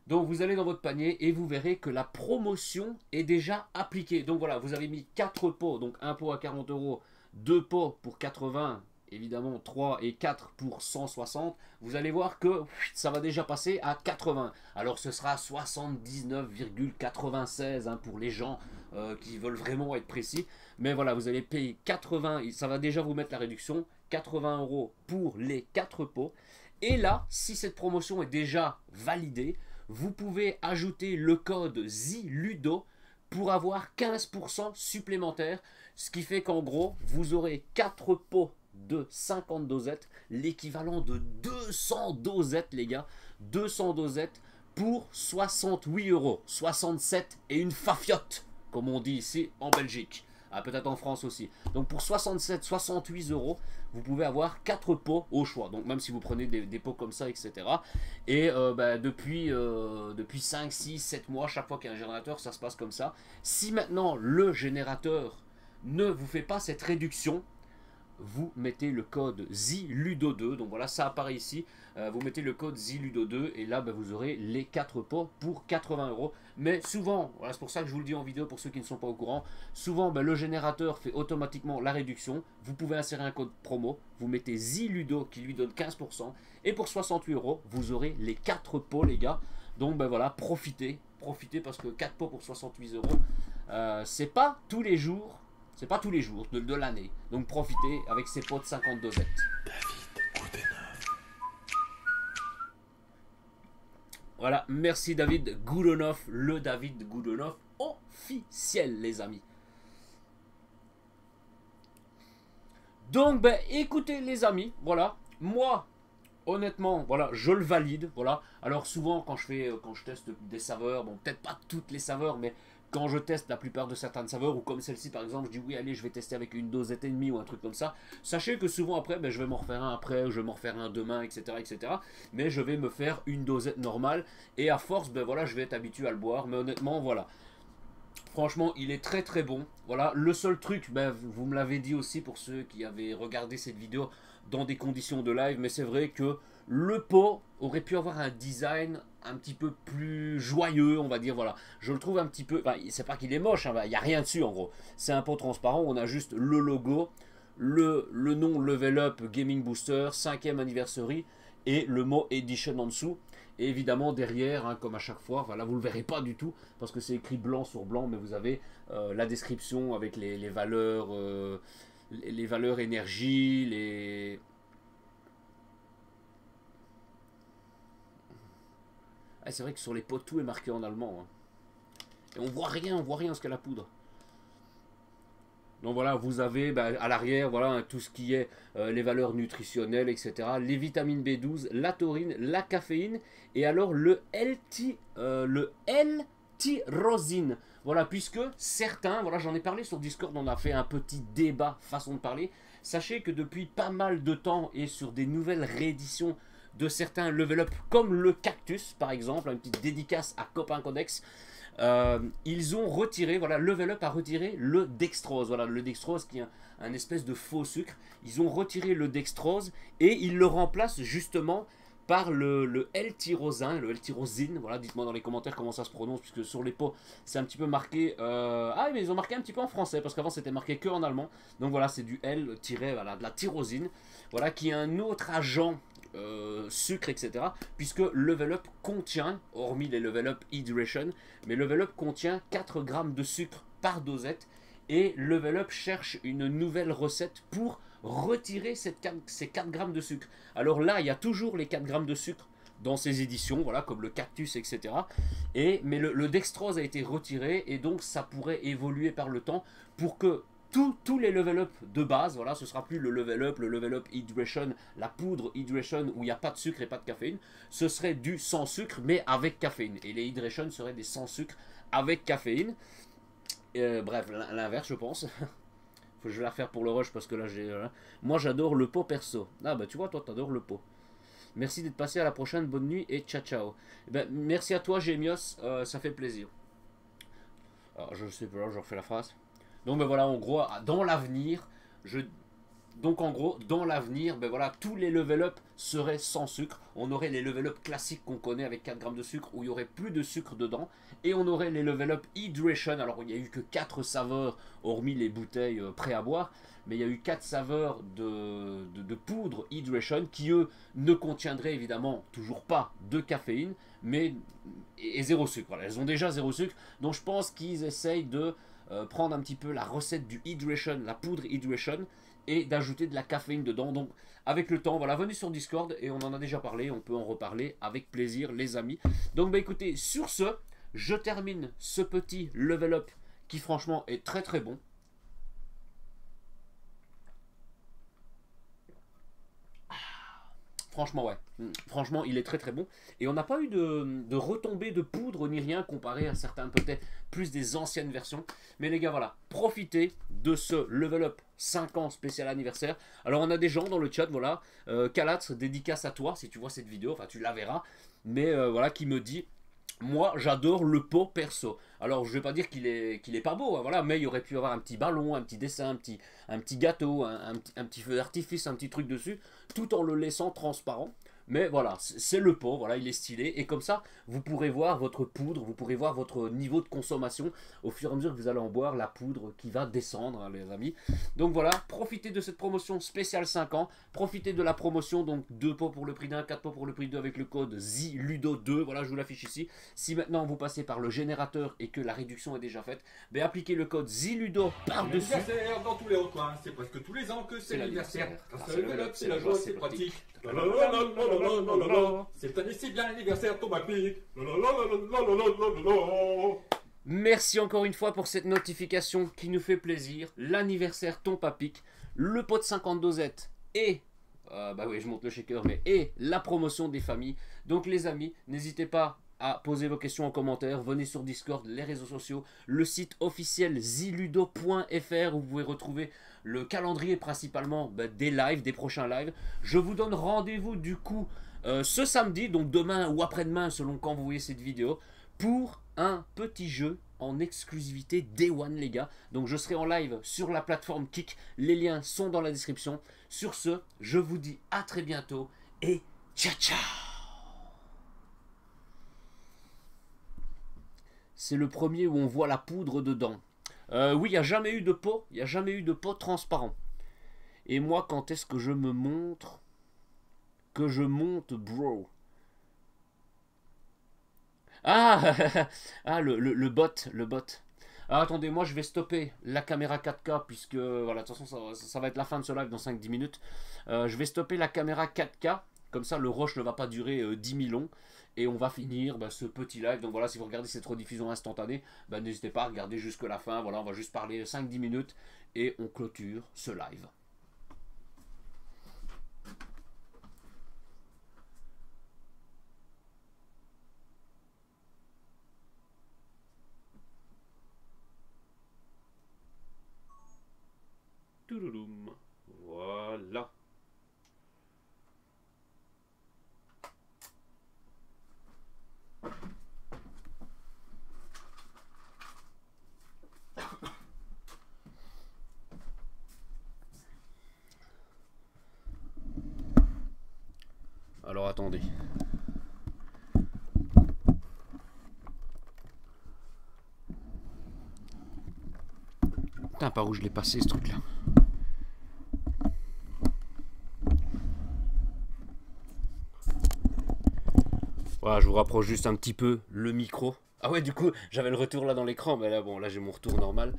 Donc, vous allez dans votre panier et vous verrez que la promotion est déjà appliquée. Donc, voilà, vous avez mis 4 pots, donc un pot à 40 €, 2 pots pour 80 €. Évidemment 3 et 4 pour 160, vous allez voir que ça va déjà passer à 80. Alors ce sera 79,96 hein, pour les gens qui veulent vraiment être précis. Mais voilà, vous allez payer 80, ça va déjà vous mettre la réduction, 80 € pour les 4 pots. Et là, si cette promotion est déjà validée, vous pouvez ajouter le code ZILUDO pour avoir 15% supplémentaire. Ce qui fait qu'en gros, vous aurez 4 pots de 50 dosettes, l'équivalent de 200 dosettes les gars, 200 dosettes pour 68 €, 67 et une fafiote comme on dit ici en Belgique, ah, peut-être en France aussi. Donc pour 67, 68 €, vous pouvez avoir 4 pots au choix, donc même si vous prenez des pots comme ça, etc. Et depuis 5, 6, 7 mois, chaque fois qu'il y a un générateur, ça se passe comme ça. Si maintenant le générateur ne vous fait pas cette réduction, vous mettez le code ZILUDO2, donc voilà, ça apparaît ici, vous mettez le code ZILUDO2 et là vous aurez les 4 pots pour 80 €. Mais souvent, voilà, c'est pour ça que je vous le dis en vidéo pour ceux qui ne sont pas au courant, souvent le générateur fait automatiquement la réduction, vous pouvez insérer un code promo, vous mettez ZILUDO qui lui donne 15% et pour 68 € vous aurez les 4 pots les gars. Donc voilà, profitez profitez parce que 4 pots pour 68 euros, c'est pas tous les jours, c'est pas tous les jours de l'année. Donc profitez avec ces pots de 50 dosettes.
David Goodenough.
Voilà, merci David Goodenough, le David Goodenough officiel, les amis. Donc, ben, écoutez les amis, voilà, moi, honnêtement, voilà, je le valide, voilà. Alors souvent, quand je teste des saveurs, bon, peut-être pas toutes les saveurs, mais quand je teste la plupart de certaines saveurs, ou comme celle-ci par exemple, je dis oui, allez, je vais tester avec une dosette et demie ou un truc comme ça. Sachez que souvent après, ben, je vais m'en refaire un après, je vais m'en refaire un demain, etc., etc. Mais je vais me faire une dosette normale, et à force, ben voilà, je vais être habitué à le boire, mais honnêtement, voilà. Franchement, il est très très bon. Voilà, le seul truc, ben, vous me l'avez dit aussi pour ceux qui avaient regardé cette vidéo dans des conditions de live, mais c'est vrai que le pot aurait pu avoir un design un petit peu plus joyeux, on va dire, voilà. Je le trouve un petit peu, enfin, c'est pas qu'il est moche, il n'y a rien dessus en gros. C'est un pot transparent, on a juste le logo, le nom Level Up Gaming Booster, 5e anniversary, et le mot Edition en dessous. Et évidemment derrière, hein, comme à chaque fois, voilà, vous ne le verrez pas du tout, parce que c'est écrit blanc sur blanc, mais vous avez la description avec les valeurs énergie, les... Ah, c'est vrai que sur les pots, tout est marqué en allemand. Hein. Et on voit rien ce qu'est la poudre. Donc voilà, vous avez ben, à l'arrière, voilà, hein, tout ce qui est les valeurs nutritionnelles, etc. Les vitamines B12, la taurine, la caféine, et alors le L-tyrosine. Voilà, puisque certains, voilà, j'en ai parlé sur Discord, on a fait un petit débat, façon de parler. Sachez que depuis pas mal de temps, et sur des nouvelles rééditions de certains level up, comme le Cactus, par exemple, une petite dédicace à Copain Codex, ils ont retiré, voilà, Level Up a retiré le dextrose, voilà, le dextrose qui est un espèce de faux sucre. Ils ont retiré le dextrose et ils le remplacent justement par le L-tyrosine, voilà, dites-moi dans les commentaires comment ça se prononce, puisque sur les pots, c'est un petit peu marqué, ah mais ils ont marqué un petit peu en français, parce qu'avant c'était marqué que en allemand, donc voilà, c'est du L-voilà, de la tyrosine, voilà, qui est un autre agent sucre, etc. Puisque Level Up contient, hormis les Level Up Hydration, mais Level Up contient 4 grammes de sucre par dosette, et Level Up cherche une nouvelle recette pour retirer ces 4 grammes de sucre. Alors là, il y a toujours les 4 grammes de sucre dans ces éditions, voilà, comme le Cactus, etc. Mais le dextrose a été retiré, et donc ça pourrait évoluer par le temps pour que tous les level up de base, voilà, ce sera plus le level up hydration, la poudre hydration où il n'y a pas de sucre et pas de caféine, ce serait du sans sucre mais avec caféine, et les hydration seraient des sans sucre avec caféine. Bref, l'inverse je pense. Je vais la faire pour le rush parce que là j'ai... Moi j'adore le pot perso. Ah bah tu vois, toi t'adores le pot. Merci d'être passé, à la prochaine, bonne nuit et ciao ciao. Ben, merci à toi Gémios, ça fait plaisir. Alors, je sais pas, je refais la phrase. Donc ben voilà, en gros, dans l'avenir, ben voilà, tous les level up seraient sans sucre. On aurait les level up classiques qu'on connaît avec 4 grammes de sucre où il n'y aurait plus de sucre dedans. Et on aurait les level up hydration. Alors il n'y a eu que 4 saveurs, hormis les bouteilles prêtes à boire. Mais il y a eu 4 saveurs de poudre hydration qui eux ne contiendraient évidemment toujours pas de caféine, mais et zéro sucre. Voilà, elles ont déjà zéro sucre. Donc je pense qu'ils essayent de prendre un petit peu la recette du hydration, la poudre hydration, et d'ajouter de la caféine dedans. Donc avec le temps, voilà, venez sur Discord et on en a déjà parlé, on peut en reparler avec plaisir les amis. Donc bah écoutez, sur ce, je termine ce petit level up qui franchement est très très bon. Franchement, ouais. Franchement, il est très très bon. Et on n'a pas eu de retombées de poudre ni rien comparé à certains, peut-être plus des anciennes versions. Mais les gars, voilà. Profitez de ce level up 5 ans spécial anniversaire. Alors, on a des gens dans le chat, voilà. Kalatz, dédicace à toi si tu vois cette vidéo. Enfin, tu la verras. Mais voilà, qui me dit... Moi, j'adore le pot perso. Alors, je ne vais pas dire qu'il est pas beau, hein, voilà, mais il aurait pu y avoir un petit ballon, un petit dessin, un petit gâteau, un petit feu d'artifice, un petit truc dessus, tout en le laissant transparent. Mais voilà, c'est le pot, voilà, il est stylé. Et comme ça, vous pourrez voir votre poudre, vous pourrez voir votre niveau de consommation au fur et à mesure que vous allez en boire, la poudre qui va descendre, hein, les amis. Donc voilà, profitez de cette promotion spéciale 5 ans. Profitez de la promotion, donc 2 pots pour le prix d'un, 4 pots pour le prix de 2 avec le code ZILUDO2. Voilà, je vous l'affiche ici. Si maintenant vous passez par le générateur et que la réduction est déjà faite, ben appliquez le code ZILUDO par-dessus.
L'anniversaire dans tous les recoins, c'est presque tous les ans que c'est l'anniversaire. C'est level up, c'est la joie, c'est pratique. Cette année c'est bien l'anniversaire, tombe à pic.
Merci encore une fois pour cette notification qui nous fait plaisir. L'anniversaire tombe à pic. Le pot de 50 dosettes et... bah oui, je monte le shaker, mais... Et la promotion des familles. Donc les amis, n'hésitez pas à poser vos questions en commentaire. Venez sur Discord, les réseaux sociaux, le site officiel ziludo.fr où vous pouvez retrouver le calendrier principalement des lives, des prochains lives. Je vous donne rendez-vous du coup ce samedi, donc demain ou après-demain selon quand vous voyez cette vidéo, pour un petit jeu en exclusivité Day One les gars. Donc je serai en live sur la plateforme Kick, les liens sont dans la description. Sur ce, je vous dis à très bientôt et ciao ciao. C'est le premier où on voit la poudre dedans. Oui, il n'y a jamais eu de pot. Il n'y a jamais eu de pot transparent. Et moi, quand est-ce que je me montre? Que je monte, bro. Ah, ah le bot, le bot. Ah, attendez, moi, je vais stopper la caméra 4K, puisque, voilà, de toute façon, ça va être la fin de ce live dans 5-10 minutes. Je vais stopper la caméra 4K. Comme ça, le rush ne va pas durer 10 000 ans. Et on va finir ce petit live. Donc voilà, si vous regardez cette rediffusion instantanée, n'hésitez pas à regarder jusque la fin. Voilà, on va juste parler 5-10 minutes et on clôture ce live. Toulouloum. Voilà. Alors attendez. Putain, par où je l'ai passé ce truc là. Voilà, je vous rapproche juste un petit peu le micro. Ah ouais, du coup, j'avais le retour là dans l'écran, mais là, bon, là j'ai mon retour normal.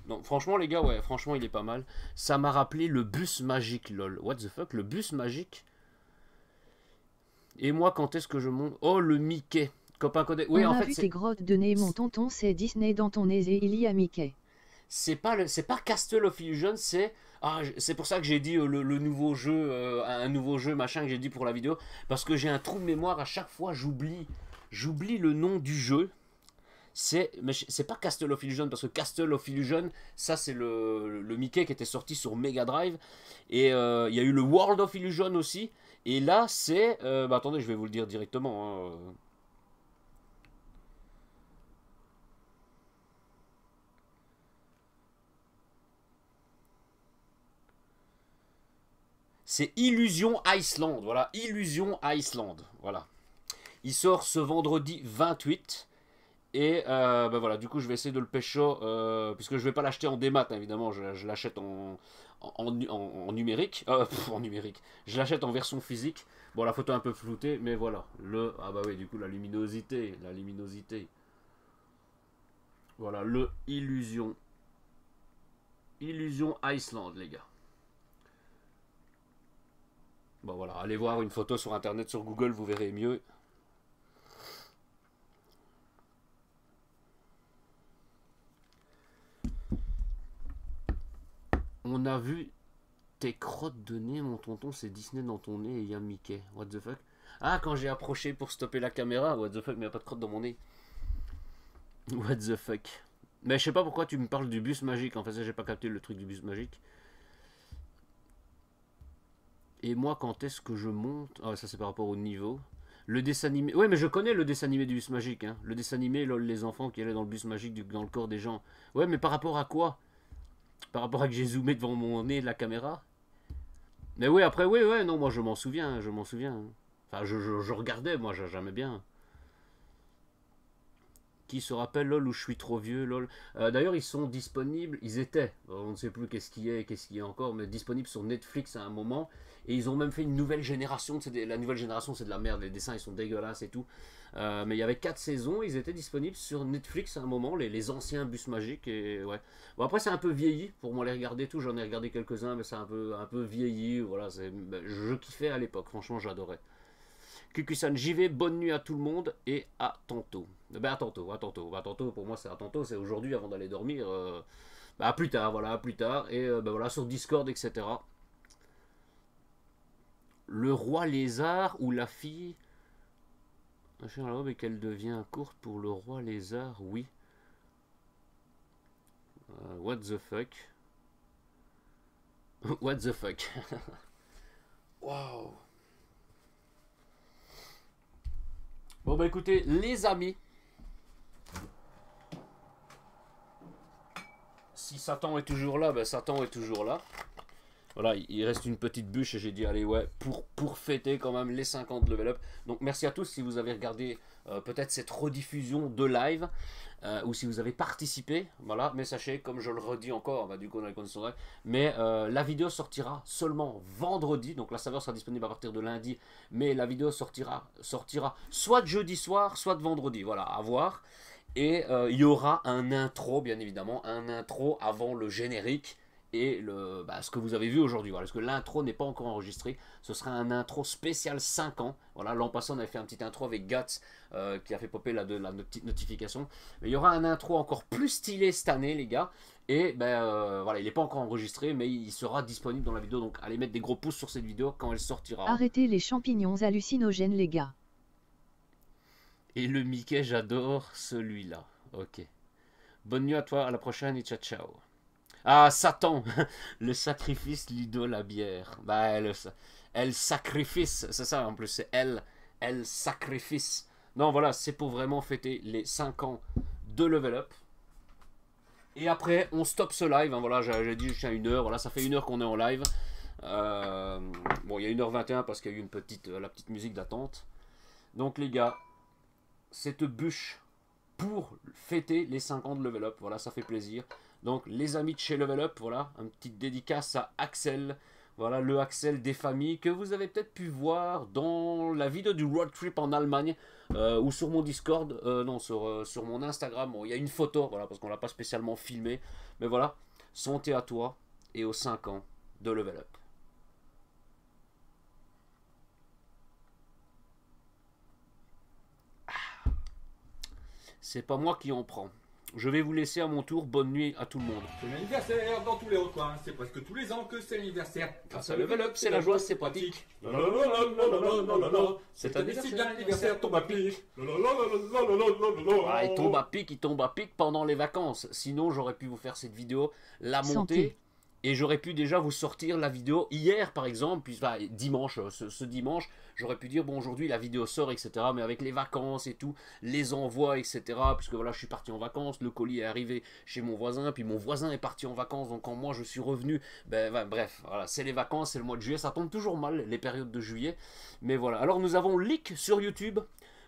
Donc franchement les gars, ouais, franchement il est pas mal. Ça m'a rappelé le bus magique, lol. What the fuck, le bus magique. Et moi, quand est-ce que je monte? Oh, le Mickey. Copain codé. Oui,
on
en
a
fait,
vu tes grottes de nez, mon tonton, c'est Disney dans ton nez et il y a Mickey.
C'est pas Castle of Illusion, c'est... Ah, c'est pour ça que j'ai dit le nouveau jeu, un nouveau jeu machin que j'ai dit pour la vidéo. Parce que j'ai un trou de mémoire, à chaque fois j'oublie le nom du jeu. Mais c'est pas Castle of Illusion, parce que Castle of Illusion, ça c'est le Mickey qui était sorti sur Mega Drive. Et il y a eu le World of Illusion aussi. Et là c'est... attendez, je vais vous le dire directement. Hein. C'est Illusion Island, voilà, Illusion Island, voilà. Il sort ce vendredi 28. Et voilà, du coup je vais essayer de le pécho, puisque je vais pas l'acheter en démat, hein, évidemment, je l'achète en numérique, en numérique, je l'achète en version physique. Bon, la photo est un peu floutée, mais voilà, ah bah oui, du coup la luminosité, voilà, le Illusion Island, les gars. Bon voilà, allez voir une photo sur internet, sur Google, vous verrez mieux. On a vu tes crottes de nez, mon tonton, c'est Disney dans ton nez et il y a Mickey. What the fuck? Ah, quand j'ai approché pour stopper la caméra, what the fuck, mais il n'y a pas de crotte dans mon nez. What the fuck. Mais je sais pas pourquoi tu me parles du bus magique, en fait, j'ai pas capté le truc du bus magique. Et moi, quand est-ce que je monte? Ah, ça c'est par rapport au niveau. Le dessin animé... Ouais, mais je connais le dessin animé du bus magique. Hein. Le dessin animé, lol, les enfants qui allaient dans le bus magique, dans le corps des gens. Ouais, mais par rapport à quoi? Par rapport à que j'ai zoomé devant mon nez de la caméra? Mais oui, après, oui, ouais, non, moi je m'en souviens, je m'en souviens. Enfin, je regardais, moi, j'aimais bien. Qui se rappelle, lol, où je suis trop vieux, lol. D'ailleurs, ils sont disponibles, ils étaient, on ne sait plus qu'est-ce qui est encore, mais disponibles sur Netflix à un moment. Et ils ont même fait une nouvelle génération. La nouvelle génération, c'est de la merde, les dessins, ils sont dégueulasses et tout. Mais il y avait 4 saisons, ils étaient disponibles sur Netflix à un moment, les anciens bus magiques. Et ouais. Bon, après, c'est un peu vieilli pour moi les regarder tout. J'en ai regardé quelques-uns, mais c'est un peu vieilli. Voilà, je kiffais à l'époque, franchement, j'adorais. Kukusan, j'y vais, bonne nuit à tout le monde et à tantôt. Ben à tantôt, à tantôt. À tantôt, pour moi c'est à tantôt, c'est aujourd'hui avant d'aller dormir. Ben à plus tard, voilà, à plus tard. Et ben voilà, sur Discord, etc. Le roi lézard ou la fille. Et qu'elle devient courte pour le roi lézard, oui. What the fuck. What the fuck. Waouh. Bon bah écoutez, les amis, si Satan est toujours là, ben Satan est toujours là. Voilà, il reste une petite bûche et j'ai dit allez ouais, pour fêter quand même les 50 level up. Donc merci à tous si vous avez regardé peut-être cette rediffusion de live. Ou si vous avez participé, voilà, mais sachez, comme je le redis encore, bah, du coup dans les conditions de mais la vidéo sortira seulement vendredi, donc la saveur sera disponible à partir de lundi, mais la vidéo sortira soit de jeudi soir, soit de vendredi, voilà, à voir, et il y aura un intro, bien évidemment, un intro avant le générique, et ce que vous avez vu aujourd'hui, voilà, parce que l'intro n'est pas encore enregistré, ce sera un intro spécial 5 ans, voilà, l'an passé on avait fait un petit intro avec Guts, qui a fait popper la petite notification, mais il y aura un intro encore plus stylé cette année les gars, et voilà, il n'est pas encore enregistré, mais il sera disponible dans la vidéo, donc allez mettre des gros pouces sur cette vidéo quand elle sortira.
Arrêtez les champignons hallucinogènes les gars.
Et le Mickey, j'adore celui-là, ok. Bonne nuit à toi, à la prochaine et ciao ciao. Ah, Satan, le sacrifice, l'idole à bière. Bah, elle sacrifice, c'est ça en plus, c'est elle sacrifice. Non, voilà, c'est pour vraiment fêter les 5 ans de Level Up. Et après, on stoppe ce live, hein, voilà, j'ai dit jusqu'à 1 heure, voilà, ça fait 1 heure qu'on est en live. Bon, il y a 1h21 parce qu'il y a eu la petite musique d'attente. Donc les gars, cette bûche pour fêter les 5 ans de Level Up, voilà, ça fait plaisir. Donc les amis de chez Level Up, voilà, une petite dédicace à Axel, voilà le Axel des familles que vous avez peut-être pu voir dans la vidéo du road trip en Allemagne ou sur mon Discord, non sur mon Instagram, bon, il y a une photo, voilà, parce qu'on l'a pas spécialement filmé, mais voilà, santé à toi et aux 5 ans de Level Up. C'est pas moi qui en prends. Je vais vous laisser à mon tour. Bonne nuit à tout le monde.
C'est l'anniversaire dans tous les recoins. C'est presque tous les ans que c'est l'anniversaire.
Grâce à Level Up, c'est la joie, c'est pratique.
Cette année, si bien l'anniversaire tombe à pic.
Ah, il tombe à pic pendant les vacances. Sinon, j'aurais pu vous faire cette vidéo, la monter.
Santé.
Et j'aurais pu déjà vous sortir la vidéo hier par exemple, puis dimanche, ce dimanche, j'aurais pu dire bon aujourd'hui la vidéo sort etc. Mais avec les vacances et tout, les envois etc. Puisque voilà je suis parti en vacances, le colis est arrivé chez mon voisin, puis mon voisin est parti en vacances, donc quand moi je suis revenu, bref, voilà, c'est les vacances, c'est le mois de juillet, ça tombe toujours mal les périodes de juillet. Mais voilà, alors nous avons Leak sur YouTube.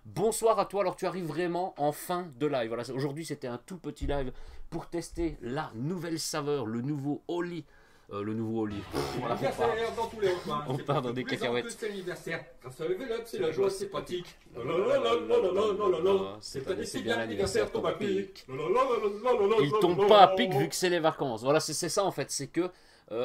Bonsoir à toi, alors tu arrives vraiment en fin de live. Voilà, aujourd'hui c'était un tout petit live pour tester la nouvelle saveur, le nouveau Oli. Voilà, on part dans des cacahuètes.
C'est l'anniversaire. Grâce à Level Up, c'est la joie, c'est pratique.
Cette année c'est bien l'anniversaire tombe à pic. Il tombe pas à pic vu que c'est les vacances. Voilà, c'est ça en fait, c'est que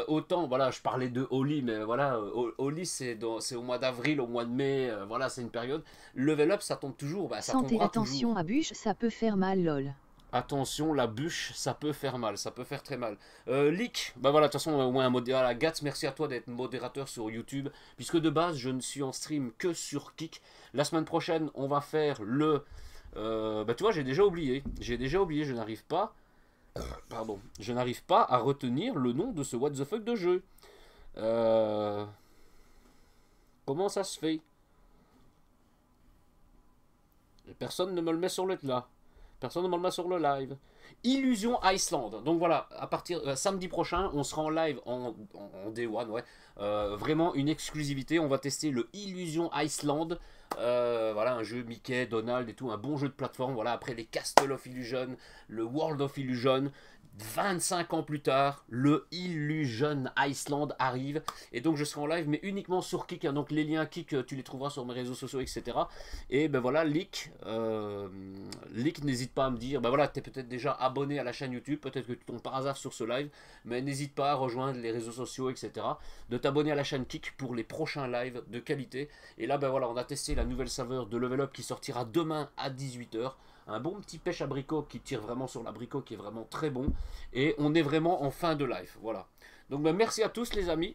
autant, voilà, je parlais de Oli, mais voilà, Oli c'est au mois d'avril, au mois de mai, voilà, c'est une période. Level Up, ça tombe toujours. Ça
Santé, attention
toujours.
à bûche, ça peut faire mal, lol.
Attention, la bûche, ça peut faire mal, ça peut faire très mal. Leak, voilà, de toute façon, au moins un modérateur. Gats, merci à toi d'être modérateur sur YouTube, puisque de base, je ne suis en stream que sur Kick. La semaine prochaine, on va faire le... tu vois, j'ai déjà oublié, je n'arrive pas... Pardon, je n'arrive pas à retenir le nom de ce what the fuck de jeu. Comment ça se fait? Personne ne me le met sur le là. Personne ne me le met sur le live. Illusion Iceland. Donc voilà, à partir samedi prochain, on sera en live en Day One, ouais. Vraiment une exclusivité. On va tester le Illusion Iceland. Voilà, un jeu Mickey, Donald et tout, un bon jeu de plateforme. Voilà, après les Castle of Illusion, le World of Illusion. 25 ans plus tard, le Illusion Iceland arrive. Et donc je serai en live, mais uniquement sur Kik. Hein, donc les liens Kik, tu les trouveras sur mes réseaux sociaux, etc. Et ben voilà, Lick, n'hésite pas à me dire, ben voilà, tu es peut-être déjà abonné à la chaîne YouTube, peut-être que tu tombes par hasard sur ce live, mais n'hésite pas à rejoindre les réseaux sociaux, etc. De t'abonner à la chaîne Kik pour les prochains lives de qualité. Et là, ben voilà, on a testé la nouvelle saveur de Level Up qui sortira demain à 18 h. Un bon petit pêche abricot qui tire vraiment sur l'abricot, qui est vraiment très bon. Et on est vraiment en fin de live. Voilà. Donc ben, merci à tous les amis.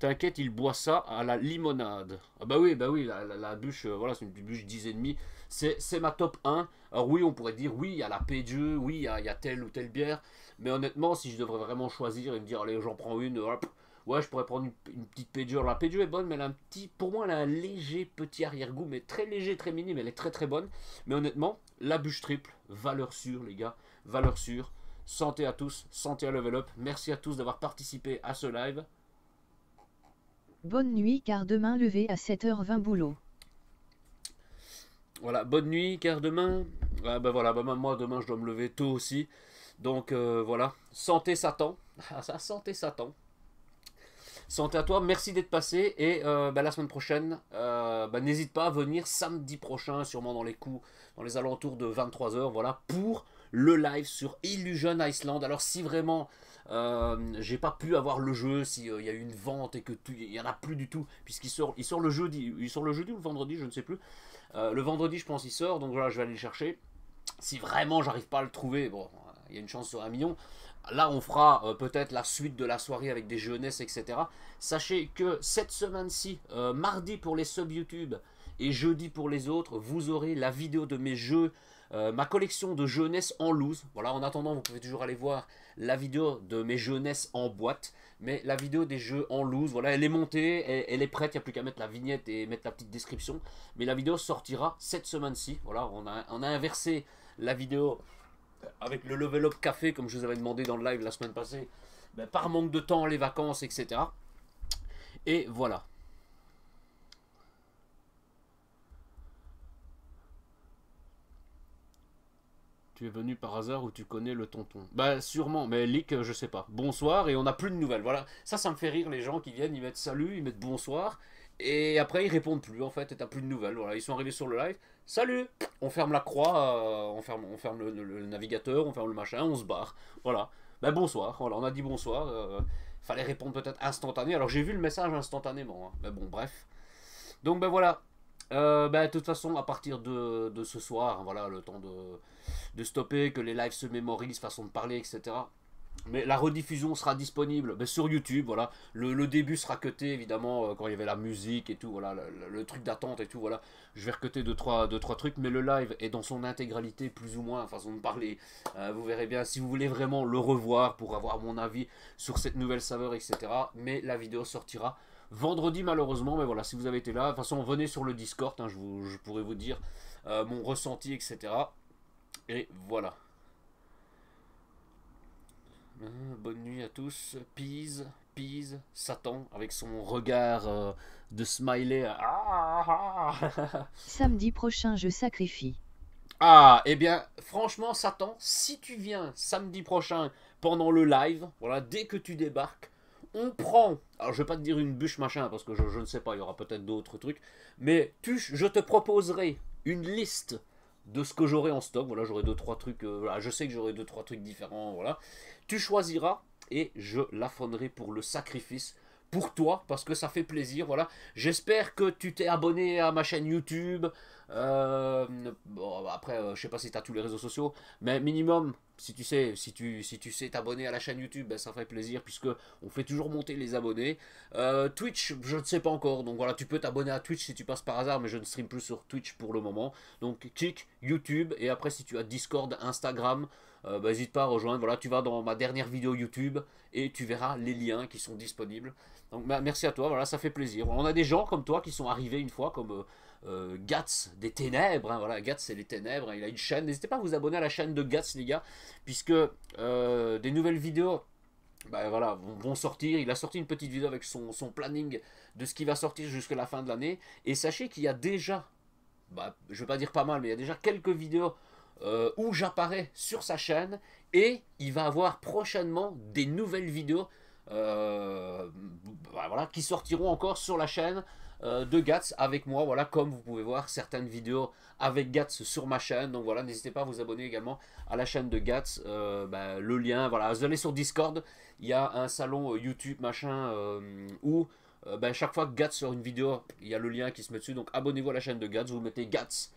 T'inquiète, il boit ça à la limonade. Ah bah oui, la bûche, voilà, c'est une bûche 10,5. C'est ma top 1. Alors oui, on pourrait dire, oui, il y a la P2, oui, il y a telle ou telle bière. Mais honnêtement, si je devrais vraiment choisir et me dire, allez, j'en prends une, hop, ouais, je pourrais prendre une petite P2. La P2 est bonne, mais elle a un petit, pour moi, elle a un léger petit arrière-goût, mais très léger, très minime, elle est très très bonne. Mais honnêtement, la bûche triple, valeur sûre, les gars, valeur sûre. Santé à tous, santé à Level Up. Merci à tous d'avoir participé à ce live.
Bonne nuit car demain levé à 7h20 boulot.
Voilà, bonne nuit car demain, ben voilà, ben moi demain je dois me lever tôt aussi. Donc voilà, santé Satan, ah, ça, santé Satan. Santé à toi, merci d'être passé et ben, la semaine prochaine, ben, n'hésite pas à venir samedi prochain, sûrement dans les coups, dans les alentours de 23 h, voilà, pour le live sur Illusion Iceland. Alors si vraiment j'ai pas pu avoir le jeu, s'il y a eu une vente et que il y en a plus du tout, puisqu'il sort, le jeudi, ou le vendredi, je ne sais plus. Le vendredi, je pense, il sort, donc voilà, je vais aller le chercher. Si vraiment j'arrive pas à le trouver, bon, il y a une chance sur 1 million. Là, on fera peut-être la suite de la soirée avec des jeunesses, etc. Sachez que cette semaine-ci, mardi pour les subs YouTube et jeudi pour les autres, vous aurez la vidéo de mes jeux, ma collection de jeunesse en loose. Voilà, en attendant, vous pouvez toujours aller voir la vidéo de mes jeunesses en boîte. Mais la vidéo des jeux en loose, voilà, elle est montée, elle est prête, il n'y a plus qu'à mettre la vignette et mettre la petite description. Mais la vidéo sortira cette semaine-ci. Voilà, on a inversé la vidéo avec le Level Up Café, comme je vous avais demandé dans le live la semaine passée, ben, par manque de temps, les vacances, etc. Et voilà. Tu es venu par hasard ou tu connais le tonton? Bah sûrement, mais Lick, je sais pas. Bonsoir et on n'a plus de nouvelles. Voilà, ça me fait rire les gens qui viennent, ils mettent salut, ils mettent bonsoir. Et après ils répondent plus en fait et t'as plus de nouvelles. Voilà, ils sont arrivés sur le live. Salut. On ferme la croix, on ferme le navigateur, on ferme le machin, on se barre. Voilà. Ben bonsoir. Voilà, on a dit bonsoir. Fallait répondre peut-être instantané. Alors j'ai vu le message instantanément. Hein. Mais bon, bref. Donc ben voilà. De toute façon, à partir de ce soir, voilà, le temps de stopper, que les lives se mémorisent, façon de parler, etc. Mais la rediffusion sera disponible sur YouTube, voilà. Le début sera cuté, évidemment, quand il y avait la musique et tout, voilà, le truc d'attente et tout, voilà. Je vais recuter 2-3 trucs, mais le live est dans son intégralité, plus ou moins, façon de parler. Vous verrez bien, si vous voulez vraiment le revoir pour avoir mon avis sur cette nouvelle saveur, etc. Mais la vidéo sortira vendredi, malheureusement, mais voilà, si vous avez été là, de toute façon, venez sur le Discord, hein, je pourrais vous dire mon ressenti, etc. Et voilà. Bonne nuit à tous. Peace, Satan, avec son regard de smiley.
Samedi prochain, je sacrifie.
Ah, eh bien, franchement, Satan, si tu viens samedi prochain pendant le live, voilà, dès que tu débarques, on prend, alors je vais pas te dire une bûche machin, parce que je ne sais pas, il y aura peut-être d'autres trucs, mais je te proposerai une liste de ce que j'aurai en stock. Voilà, j'aurai 2-3 trucs, voilà, je sais que j'aurai 2-3 trucs différents, voilà. Tu choisiras et je l'affonnerai pour le sacrifice, pour toi, parce que ça fait plaisir, voilà. J'espère que tu t'es abonné à ma chaîne YouTube. Bon, après, je sais pas si tu as tous les réseaux sociaux, mais minimum, si tu sais t'abonner à la chaîne YouTube, ben, ça fait plaisir, puisque on fait toujours monter les abonnés. Twitch, je ne sais pas encore, donc voilà, tu peux t'abonner à Twitch si tu passes par hasard, mais je ne stream plus sur Twitch pour le moment. Donc Kik, YouTube, et après si tu as Discord, Instagram, n'hésite pas à rejoindre. Voilà, tu vas dans ma dernière vidéo YouTube et tu verras les liens qui sont disponibles. Donc merci à toi, voilà, ça fait plaisir. On a des gens comme toi qui sont arrivés une fois, comme Gats des ténèbres, hein, voilà, Gats c'est les ténèbres, hein, il a une chaîne, n'hésitez pas à vous abonner à la chaîne de Gats les gars, puisque des nouvelles vidéos voilà, vont sortir. Il a sorti une petite vidéo avec son planning de ce qui va sortir jusqu'à la fin de l'année, et sachez qu'il y a déjà, je ne vais pas dire pas mal, mais il y a déjà quelques vidéos où j'apparais sur sa chaîne, et il va avoir prochainement des nouvelles vidéos voilà, qui sortiront encore sur la chaîne de Gats avec moi, voilà, comme vous pouvez voir certaines vidéos avec Gats sur ma chaîne. Donc voilà, n'hésitez pas à vous abonner également à la chaîne de Gats, le lien, voilà, vous allez sur Discord, il y a un salon YouTube machin où chaque fois que Gats sort une vidéo, il y a le lien qui se met dessus, donc abonnez-vous à la chaîne de Gats, vous mettez Gats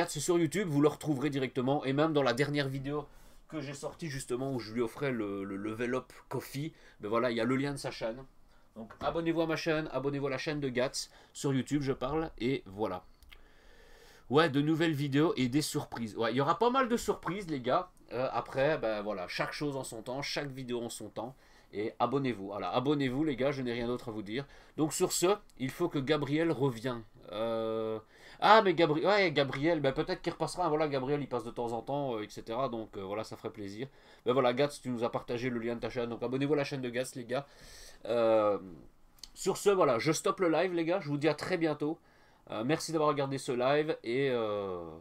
sur YouTube, vous le retrouverez directement, et même dans la dernière vidéo que j'ai sorti justement où je lui offrais le Level Up Coffee, voilà, il y a le lien de sa chaîne. Donc abonnez-vous à ma chaîne, abonnez-vous à la chaîne de Gats sur YouTube, je parle, et voilà. Ouais, de nouvelles vidéos et des surprises. Ouais, il y aura pas mal de surprises les gars. Après, voilà, chaque chose en son temps, chaque vidéo en son temps. Et abonnez-vous, voilà, abonnez-vous les gars, je n'ai rien d'autre à vous dire. Donc sur ce, il faut que Gabriel revienne. Ah mais Gabriel, peut-être qu'il repassera, voilà, Gabriel il passe de temps en temps, etc. Donc voilà, ça ferait plaisir. Voilà, Gats, tu nous as partagé le lien de ta chaîne, donc abonnez-vous à la chaîne de Gats les gars. Sur ce, voilà, je stoppe le live les gars, je vous dis à très bientôt. Merci d'avoir regardé ce live, et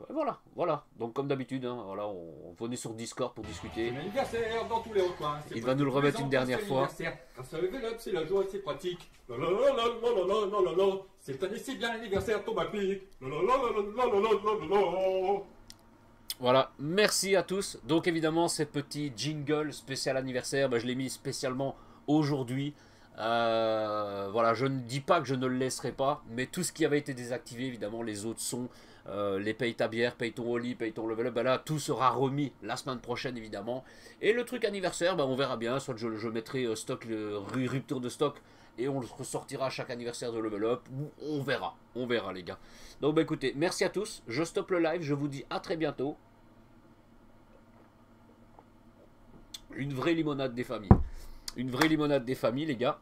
voilà. Donc comme d'habitude, hein, voilà, on venait sur Discord pour discuter.
C'est l'anniversaire dans tous les recoins.
Il va nous le remettre une dernière fois.
Grâce à Level Up, c'est la joie et c'est pratique. Cette année c'est bien l'anniversaire, ton pique.
Voilà, merci à tous. Donc évidemment, ces petits jingles spécial anniversaire, je l'ai mis spécialement aujourd'hui. Voilà, je ne dis pas que je ne le laisserai pas, mais tout ce qui avait été désactivé, évidemment, les autres sons, les paye ta bière, paye ton Oli, paye ton level up, là, tout sera remis la semaine prochaine, évidemment. Et le truc anniversaire, on verra bien, soit je mettrai stock, rupture de stock, et on le ressortira à chaque anniversaire de level up, ou on verra les gars. Donc écoutez, merci à tous, je stoppe le live, je vous dis à très bientôt. Une vraie limonade des familles. Une vraie limonade des familles les gars.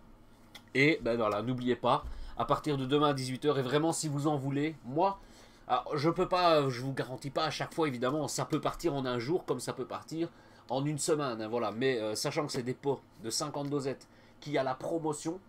Et voilà, n'oubliez pas, à partir de demain à 18 h, et vraiment si vous en voulez, moi, alors, je vous garantis pas à chaque fois évidemment, ça peut partir en un jour comme ça peut partir en une semaine, hein, voilà. Mais sachant que c'est des pots de 50 dosettes qui a la promotion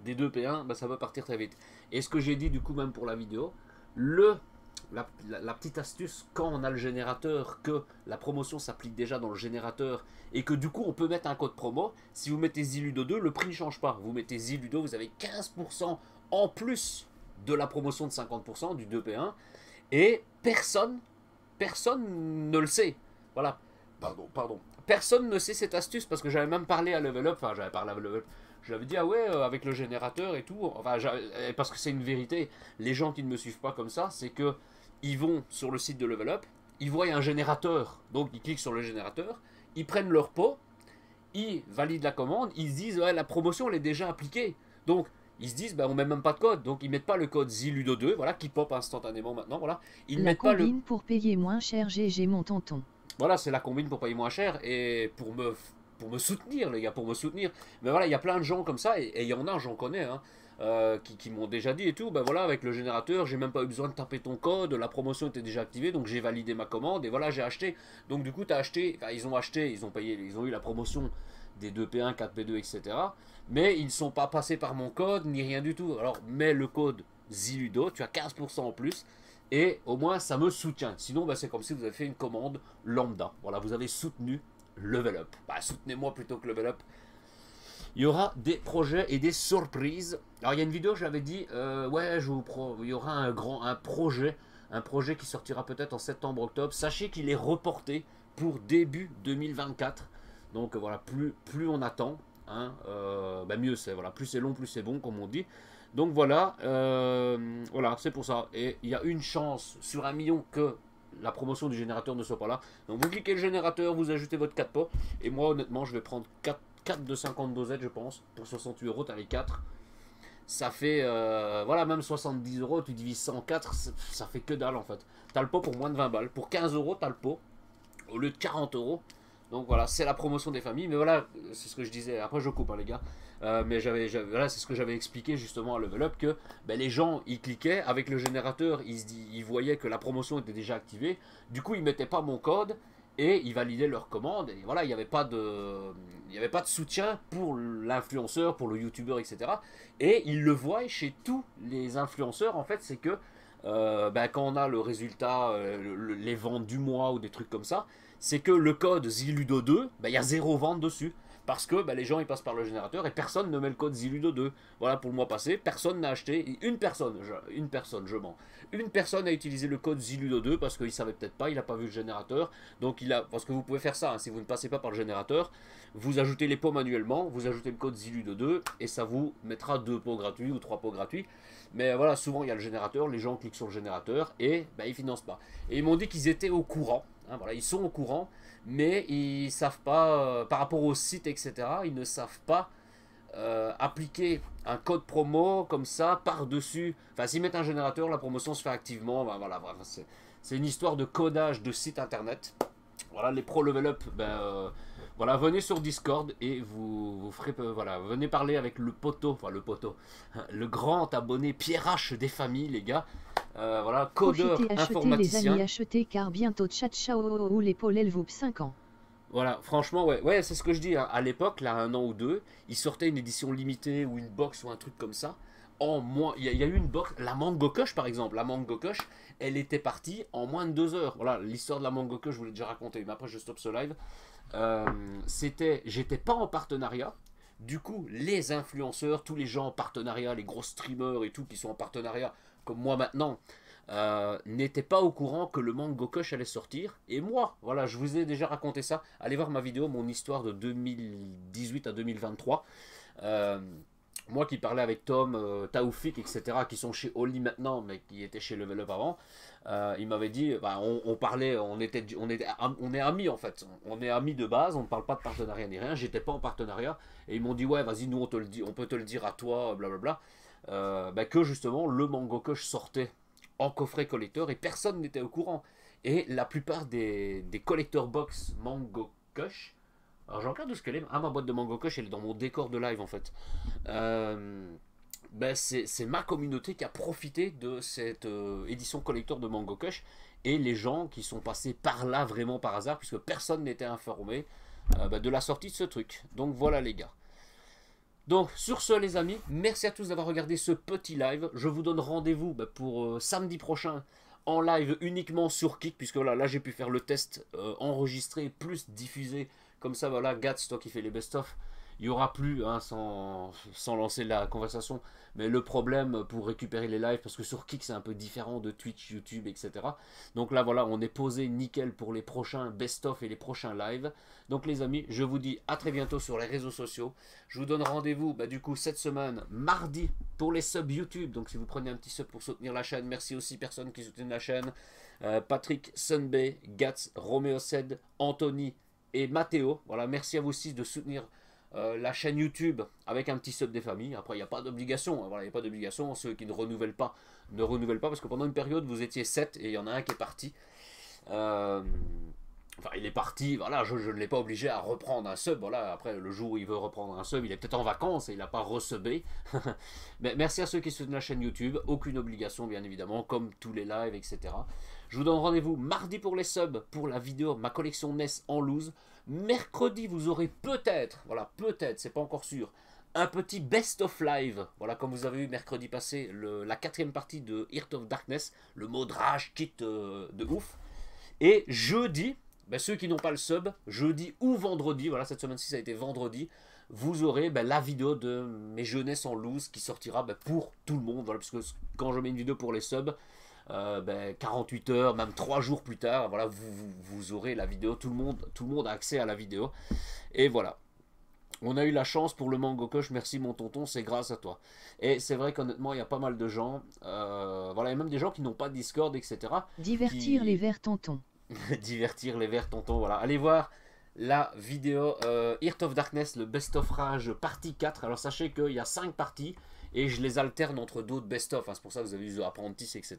des 2 P1, ça peut partir très vite. Et ce que j'ai dit du coup même pour la vidéo, la petite astuce quand on a le générateur, que la promotion s'applique déjà dans le générateur et que du coup on peut mettre un code promo, si vous mettez Ziludo2, le prix ne change pas. Vous mettez Ziludo, vous avez 15% en plus de la promotion de 50% du 2P1, et personne ne le sait. Voilà, pardon. Personne ne sait cette astuce, parce que j'avais même parlé à Level Up, je l'avais dit, ah ouais, avec le générateur et tout, parce que c'est une vérité, les gens qui ne me suivent pas comme ça, c'est que ils vont sur le site de Level Up, ils voient un générateur, donc ils cliquent sur le générateur, ils prennent leur pot, ils valident la commande, ils se disent, ouais, la promotion elle est déjà appliquée, donc ils se disent, on met même pas de code, donc ils mettent pas le code Ziludo2, voilà, qui pop instantanément maintenant, voilà, ils mettent pas le...
combine pour payer moins cher, GG mon tonton.
Voilà, c'est la combine pour payer moins cher, et pour me soutenir les gars, pour me soutenir. Mais voilà, il y a plein de gens comme ça, et il y en a, j'en connais, hein, qui m'ont déjà dit et tout, voilà, avec le générateur, j'ai même pas eu besoin de taper ton code, la promotion était déjà activée, donc j'ai validé ma commande, et voilà, j'ai acheté. Donc du coup, tu as acheté, ils ont acheté, ils ont payé, ils ont eu la promotion des 2P1, 4P2, etc. Mais ils ne sont pas passés par mon code, ni rien du tout. Alors, mets le code Ziludo, tu as 15% en plus, et au moins, ça me soutient. Sinon, c'est comme si vous avez fait une commande lambda. Voilà, vous avez soutenu Level Up. Soutenez-moi plutôt que Level Up. Il y aura des projets et des surprises. Alors il y a une vidéo, j'avais dit, ouais, il y aura un projet qui sortira peut-être en septembre-octobre. Sachez qu'il est reporté pour début 2024. Donc voilà, plus on attend, hein, mieux c'est. Voilà, plus c'est long, plus c'est bon, comme on dit. Donc voilà, voilà, c'est pour ça. Et il y a une chance sur 1 million que la promotion du générateur ne soit pas là. Donc vous cliquez le générateur, vous ajoutez votre 4 pots. Et moi honnêtement je vais prendre 4 de 50 dosettes je pense. Pour 68 €, t'as les 4. Ça fait, voilà, même 70 €, tu divises 104, ça fait que dalle en fait. T'as le pot pour moins de 20 balles. Pour 15 €, t'as le pot au lieu de 40 €. Donc voilà, c'est la promotion des familles. Mais voilà, c'est ce que je disais. Après je coupe, hein, les gars. Mais voilà, c'est ce que j'avais expliqué justement à Level Up, que ben, les gens, ils cliquaient, avec le générateur, ils voyaient que la promotion était déjà activée, du coup ils mettaient pas mon code, et ils validaient leur commande, et voilà, il n'y avait pas de soutien pour l'influenceur, pour le youtubeur, etc. Et ils le voient chez tous les influenceurs, en fait, c'est que ben, quand on a le résultat, les ventes du mois ou des trucs comme ça, c'est que le code Ziludo2, ben, il y a 0 vente dessus. Parce que ben, les gens ils passent par le générateur et personne ne met le code Ziludo2. Voilà, pour le mois passé, personne n'a acheté. Une personne, je mens. Une personne a utilisé le code Ziludo2 parce qu'il savait peut-être pas, il n'a pas vu le générateur. Donc parce que vous pouvez faire ça, hein, si vous ne passez pas par le générateur, vous ajoutez les pots manuellement, vous ajoutez le code Ziludo2 et ça vous mettra 2 pots gratuits ou 3 pots gratuits. Mais voilà, souvent il y a le générateur, les gens cliquent sur le générateur et ben, ils financent pas. Et ils m'ont dit qu'ils étaient au courant. Hein, voilà, ils sont au courant, mais ils savent pas, par rapport au site, etc., ils ne savent pas appliquer un code promo comme ça par-dessus. Enfin, s'ils mettent un générateur, la promotion se fait activement. Ben, voilà, c'est une histoire de codage de site internet. Voilà, les pro level up, ben, voilà, venez sur Discord et vous ferez, voilà, venez parler avec le poteau, le grand abonné Pierre H des familles, les gars. Voilà, codeur,
profitez, achetez
informaticien.
Les amis, achetez car bientôt tchat ciao ou les Paul vous 5 ans.
Voilà, franchement, ouais, c'est ce que je dis. Hein. À l'époque, là, 1 an ou 2, ils sortaient une édition limitée ou une box ou un truc comme ça. En moins, il y a eu une box, la Mango Kush par exemple. La Mango Kush, elle était partie en moins de 2 heures. Voilà, l'histoire de la Mango Kush, je vous l'ai déjà raconté, mais après je stoppe ce live. J'étais pas en partenariat. Du coup, les influenceurs, tous les gens en partenariat, les gros streamers et tout qui sont en partenariat, comme moi maintenant, n'étaient pas au courant que le Mango Kush allait sortir. Et moi, voilà, je vous ai déjà raconté ça. Allez voir ma vidéo, mon histoire de 2018 à 2023. Moi qui parlais avec Tom, Taoufik, etc., qui sont chez Oli maintenant, mais qui étaient chez Level Up avant, il m'avait dit, bah, on parlait, on est amis en fait, on est amis de base, on ne parle pas de partenariat ni rien, j'étais pas en partenariat, et ils m'ont dit, ouais, vas-y, nous on te le dit, on peut te le dire à toi, blablabla, bah, que justement le Mango Kush sortait en coffret collector et personne n'était au courant. Et la plupart des collector box Mango Kush, alors je regarde où ce qu'elle est. Ah, ma boîte de Mango Kush, elle est dans mon décor de live en fait. Ben c'est ma communauté qui a profité de cette édition collector de Mango Kush. Et les gens qui sont passés par là vraiment par hasard, puisque personne n'était informé de la sortie de ce truc. Donc voilà les gars. Donc sur ce les amis, merci à tous d'avoir regardé ce petit live. Je vous donne rendez-vous pour samedi prochain en live uniquement sur Kick, puisque voilà, là j'ai pu faire le test enregistré plus diffusé. Comme ça, voilà, Gats, toi qui fais les best-of, il n'y aura plus, hein, sans lancer la conversation, mais le problème pour récupérer les lives, parce que sur Kick c'est un peu différent de Twitch, YouTube, etc. Donc là, voilà, on est posé nickel pour les prochains best-of et les prochains lives. Donc les amis, je vous dis à très bientôt sur les réseaux sociaux. Je vous donne rendez-vous, du coup, cette semaine, mardi, pour les subs YouTube. Donc si vous prenez un petit sub pour soutenir la chaîne, merci aussi personnes qui soutiennent la chaîne. Patrick, Sunbay, Gats, Roméo Ced, Anthony et Mathéo, voilà, merci à vous aussi de soutenir la chaîne YouTube avec un petit sub des familles. Après, il n'y a pas d'obligation, hein, voilà, il n'y a pas d'obligation. Ceux qui ne renouvellent pas, parce que pendant une période, vous étiez 7 et il y en a un qui est parti. Enfin, il est parti, voilà, je ne l'ai pas obligé à reprendre un sub. Voilà, après, le jour où il veut reprendre un sub, il est peut-être en vacances et il n'a pas resubé. Mais merci à ceux qui soutiennent la chaîne YouTube. Aucune obligation, bien évidemment, comme tous les lives, etc. Je vous donne rendez-vous mardi pour les subs, pour la vidéo, ma collection NES en loose. Mercredi, vous aurez peut-être, voilà, peut-être, c'est pas encore sûr, un petit best-of live. Voilà, comme vous avez vu mercredi passé, la 4e partie de Heart of Darkness, le mode rage kit de ouf. Et jeudi, ceux qui n'ont pas le sub, jeudi ou vendredi, voilà, cette semaine-ci ça a été vendredi, vous aurez la vidéo de mes jeunesses en loose qui sortira pour tout le monde. Voilà, parce que quand je mets une vidéo pour les subs, 48 heures, même 3 jours plus tard, voilà, vous aurez la vidéo, tout le monde a accès à la vidéo. Et voilà. On a eu la chance pour le Mango Kush, merci mon tonton, c'est grâce à toi. Et c'est vrai qu'honnêtement, il y a pas mal de gens, voilà, et même des gens qui n'ont pas de Discord, etc.
Divertir les verts tontons.
Divertir les verts tontons, voilà. Allez voir la vidéo Heart of Darkness, le Best of Rage partie 4. Alors sachez qu'il y a 5 parties et je les alterne entre d'autres Best of. Hein, c'est pour ça que vous avez vu The Apprentice, etc.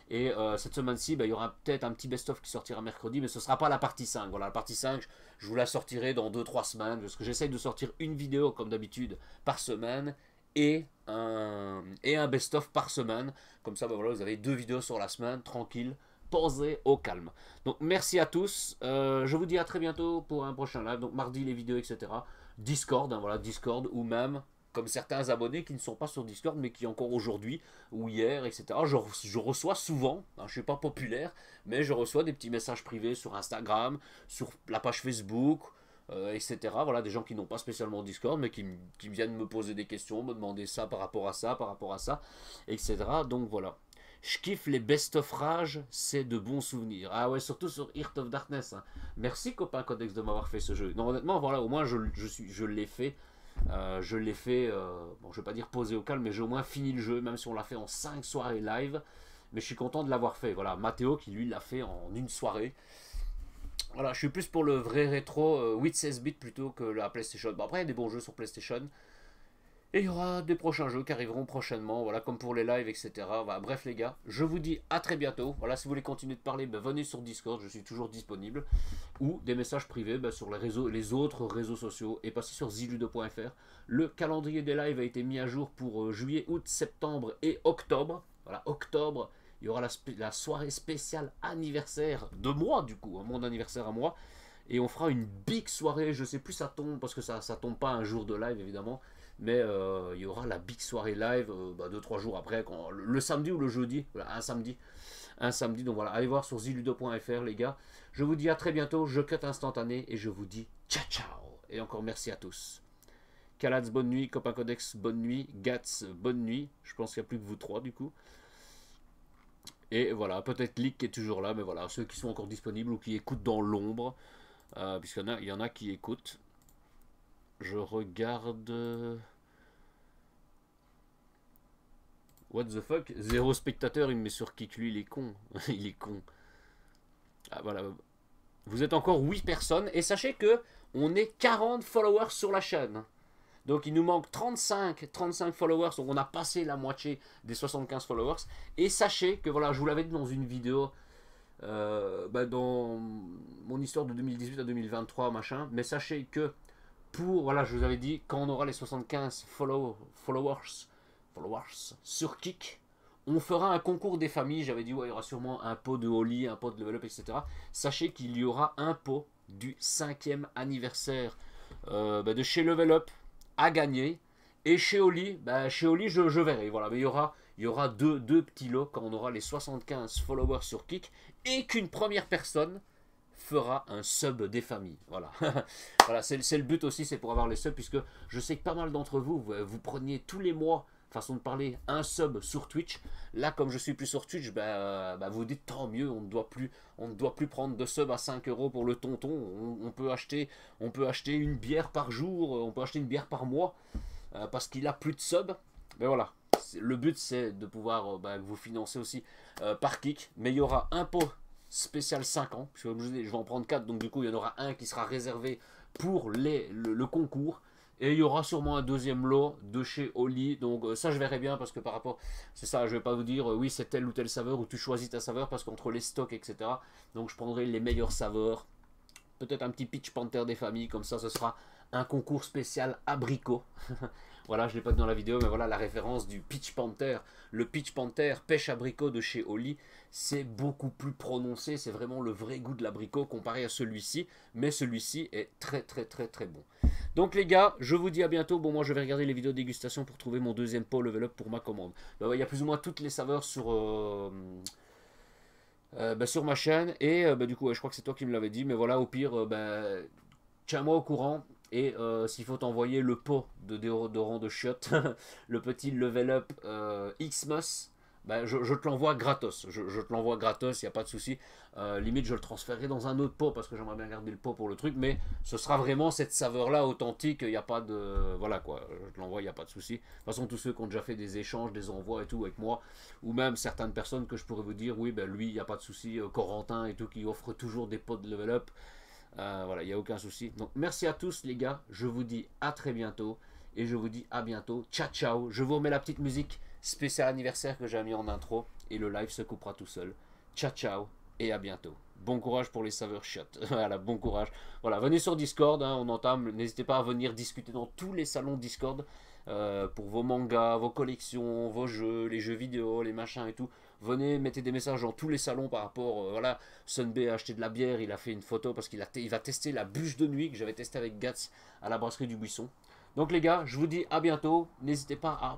Et cette semaine-ci, il y aura peut-être un petit Best of qui sortira mercredi, mais ce ne sera pas la partie 5. Voilà, la partie 5, je vous la sortirai dans 2-3 semaines, parce que j'essaye de sortir une vidéo, comme d'habitude, par semaine, et un best-of par semaine. Comme ça, voilà, vous avez 2 vidéos sur la semaine, tranquille, posé au calme. Donc merci à tous, je vous dis à très bientôt pour un prochain live. Donc mardi les vidéos, etc. Discord, hein, voilà, Discord, ou même comme certains abonnés qui ne sont pas sur Discord mais qui encore aujourd'hui ou hier, etc. Je reçois souvent, hein, je ne suis pas populaire, mais je reçois des petits messages privés sur Instagram, sur la page Facebook, etc. Voilà, des gens qui n'ont pas spécialement Discord mais qui viennent me poser des questions, me demander ça, par rapport à ça, etc. Donc voilà. Je kiffe les Best of Rage, c'est de bons souvenirs. Ah ouais, surtout sur Heart of Darkness. Hein. Merci copain Codex de m'avoir fait ce jeu. Non, honnêtement, voilà, au moins je l'ai fait. Bon, je vais pas dire posé au calme, mais j'ai au moins fini le jeu, même si on l'a fait en 5 soirées live. Mais je suis content de l'avoir fait. Voilà, Mathéo qui lui l'a fait en une soirée. Voilà, je suis plus pour le vrai rétro 8-16 bits plutôt que la PlayStation. Bon, après, il y a des bons jeux sur PlayStation. Et il y aura des prochains jeux qui arriveront prochainement, voilà, comme pour les lives, etc. Voilà, bref les gars, je vous dis à très bientôt. Voilà, si vous voulez continuer de parler, ben, venez sur Discord, je suis toujours disponible. Ou des messages privés ben, sur les autres réseaux sociaux. Et passez sur ziludo.fr. Le calendrier des lives a été mis à jour pour juillet, août, septembre et octobre. Voilà, octobre, il y aura la soirée spéciale anniversaire de moi, du coup, mon anniversaire à moi. Et on fera une big soirée, je sais plus ça tombe, parce que ça tombe pas un jour de live évidemment. Mais il y aura la big soirée live 2-3 jours après, le samedi ou le jeudi, voilà, un samedi, donc voilà, allez voir sur ziludo.fr les gars. Je vous dis à très bientôt, je cut instantané et je vous dis ciao ciao. Et encore merci à tous. Kalats, bonne nuit, Copain Codex, bonne nuit, Gats, bonne nuit. Je pense qu'il n'y a plus que vous 3 du coup. Et voilà, peut-être Leak qui est toujours là, mais voilà, ceux qui sont encore disponibles ou qui écoutent dans l'ombre, puisqu'il y en a qui écoutent. Je regarde... What the fuck? 0 spectateur, il me met sur kick, lui, il est con. Il est con. Ah, voilà. Vous êtes encore 8 personnes, et sachez que on est 40 followers sur la chaîne. Donc il nous manque 35 followers, donc on a passé la moitié des 75 followers. Et sachez que, voilà, je vous l'avais dit dans une vidéo... dans mon histoire de 2018 à 2023, machin, mais sachez que voilà, je vous avais dit, quand on aura les 75 followers sur Kik, on fera un concours des familles. J'avais dit, ouais, il y aura sûrement un pot de Holly, un pot de Level Up, etc. Sachez qu'il y aura un pot du 5e anniversaire de chez Level Up à gagner. Et chez Holly, je verrai. Voilà, mais il y aura deux petits lots quand on aura les 75 followers sur Kik et qu'une première personne fera un sub des familles. Voilà, voilà, c'est le but aussi, c'est pour avoir les subs, puisque je sais que pas mal d'entre vous, vous preniez tous les mois, façon de parler, un sub sur Twitch. Là, comme je suis plus sur Twitch, vous dites tant mieux, on ne doit plus prendre de sub à 5 € pour le tonton. On peut acheter une bière par jour, on peut acheter une bière par mois, parce qu'il a plus de sub. Mais voilà, le but c'est de pouvoir vous financer aussi par Kik. Mais il y aura un pot spécial 5 ans, parce que je vais en prendre 4, donc du coup il y en aura un qui sera réservé pour le concours, et il y aura sûrement un deuxième lot de chez Holly, donc ça je verrai bien, parce que par rapport, c'est ça, je vais pas vous dire oui c'est telle ou telle saveur, ou tu choisis ta saveur, parce qu'entre les stocks, etc., donc je prendrai les meilleures saveurs, peut-être un petit Peach Panther des familles, comme ça ce sera un concours spécial abricot. Voilà, je ne l'ai pas dit dans la vidéo, mais voilà la référence du Peach Panther. Le Peach Panther pêche abricot de chez Holly, c'est beaucoup plus prononcé, c'est vraiment le vrai goût de l'abricot comparé à celui-ci, mais celui-ci est très très très très bon. Donc les gars, je vous dis à bientôt. Bon, moi je vais regarder les vidéos de dégustation pour trouver mon deuxième pot level up pour ma commande. Il y a plus ou moins toutes les saveurs sur ma chaîne, et du coup, je crois que c'est toi qui me l'avais dit, mais voilà, au pire, tiens-moi au courant. Et s'il faut t'envoyer le pot de déodorant de chiottes, le petit level up Xmas, je te l'envoie gratos. Je te l'envoie gratos, il n'y a pas de souci. Limite, je le transférerai dans un autre pot parce que j'aimerais bien garder le pot pour le truc. Mais ce sera vraiment cette saveur-là authentique. Il n'y a pas de. Voilà quoi, je te l'envoie, il n'y a pas de souci. De toute façon, tous ceux qui ont déjà fait des échanges, des envois et tout avec moi, ou même certaines personnes que je pourrais vous dire, oui, lui, il n'y a pas de souci. Corentin et tout, qui offre toujours des pots de level up. Voilà, il n'y a aucun souci. Donc merci à tous les gars, je vous dis à très bientôt. Et je vous dis à bientôt. Ciao, ciao. Je vous remets la petite musique spéciale anniversaire que j'ai mis en intro. Et le live se coupera tout seul. Ciao, ciao. Et à bientôt. Bon courage pour les saveurs shots. Voilà, bon courage. Voilà, venez sur Discord. Hein, on entame. N'hésitez pas à venir discuter dans tous les salons Discord. Pour vos mangas, vos collections, vos jeux, les jeux vidéo, les machins et tout. Venez, mettez des messages dans tous les salons par rapport... voilà, Sunbay a acheté de la bière. Il a fait une photo parce qu'il va tester la bûche de nuit que j'avais testé avec Gats à la brasserie du Buisson. Donc les gars, je vous dis à bientôt. N'hésitez pas à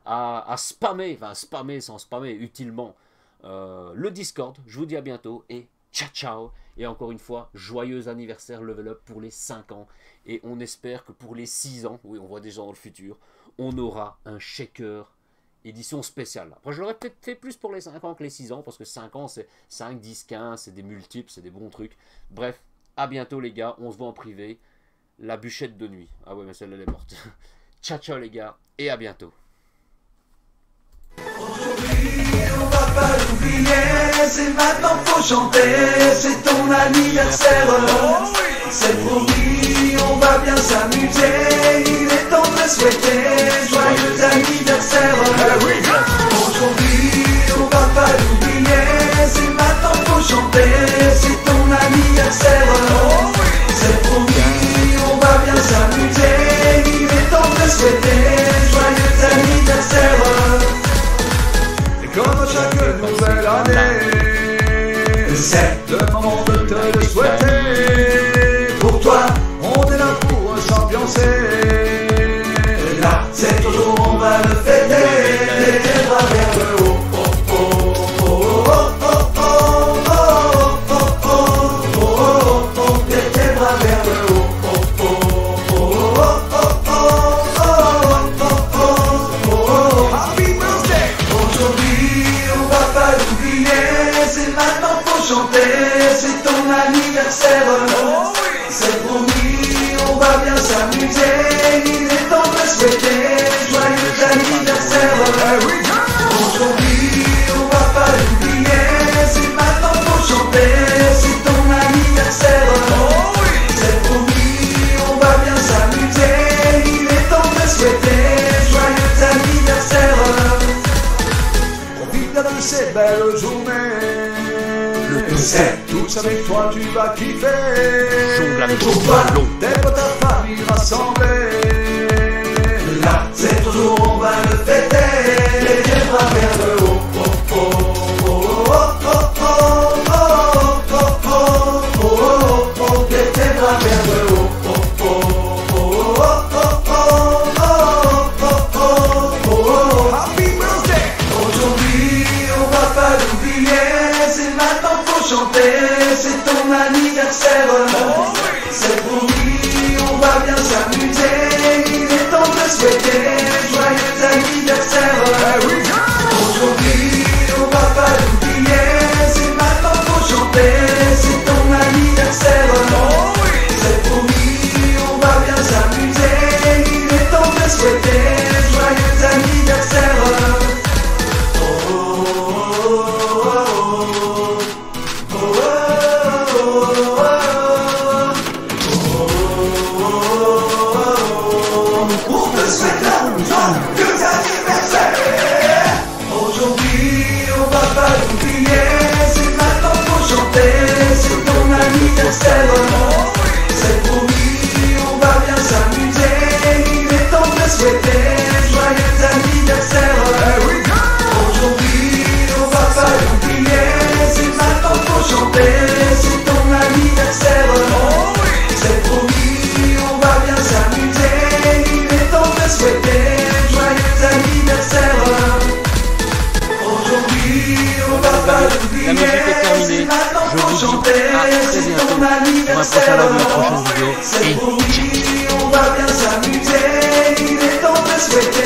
à spammer, enfin spammer sans spammer utilement le Discord. Je vous dis à bientôt et ciao ciao. Et encore une fois, joyeux anniversaire Level Up pour les 5 ans. Et on espère que pour les 6 ans, oui on voit déjà dans le futur, on aura un shaker édition spéciale. Après je l'aurais peut-être fait plus pour les 5 ans que les 6 ans, parce que 5 ans c'est 5, 10, 15, c'est des multiples, c'est des bons trucs. Bref, à bientôt les gars, on se voit en privé. La bûchette de nuit. Ah ouais, mais celle-là, elle est morte. Ciao, ciao les gars, et à bientôt.
Aujourd'hui, on va pas l'oublier, c'est maintenant faut chanter, c'est ton anniversaire. C'est promis, on va bien s'amuser, il est temps de souhaiter joyeux anniversaire. Aujourd'hui, on va pas l'oublier, c'est maintenant faut chanter, c'est ton anniversaire. C'est promis, on va bien s'amuser, il est temps de souhaiter joyeux anniversaire. Et comme chaque nouvelle année, c'est le moment de te le souhaiter. Pour toi, on est là pour s'ambiancer. Là, c'est toujours, on va le fêter. Les bras vers le haut. C'est ton anniversaire. C'est promis, on va bien s'amuser. Il est temps de souhaiter joyeux anniversaire. Aujourd'hui, on va pas l'oublier. C'est maintenant pour chanter. C'est ton anniversaire. C'est promis, on va bien s'amuser. Il est temps de souhaiter joyeux anniversaire. Profite de ces belles journées. C'est tous avec toi, tu vas kiffer. Pour toi, tes potes, ta famille rassemblée. Là, c'est toujours, on va le fêter. Les bras vers le haut. Les bras vers le haut. Aujourd'hui, on va pas l'oublier. C'est maintenant faut chanter, c'est ton anniversaire. C'est promis, on va bien s'amuser. Il est temps de souhaiter joyeux anniversaire. Aujourd'hui, on va pas l'oublier. C'est maintenant faut chanter, c'est ton anniversaire. C'est promis, on va bien s'amuser. Il est temps de souhaiter joyeux anniversaire. Aujourd'hui, on va pas l'oublier. C'est maintenant faut chanter. C'est ton anniversaire. C'est promis, on va bien s'amuser. Il est temps de souhaiter joyeux anniversaire. Aujourd'hui, on va pas l'oublier. C'est maintenant faut chanter. C'est ton anniversaire. C'est promis, on va bien s'amuser. Il est temps de souhaiter joyeux anniversaire. Aujourd'hui, on va pas l'oublier. C'est maintenant faut chanter. C'est ton anniversaire. C'est promis, on va bien s'amuser. Il est temps de souhaiter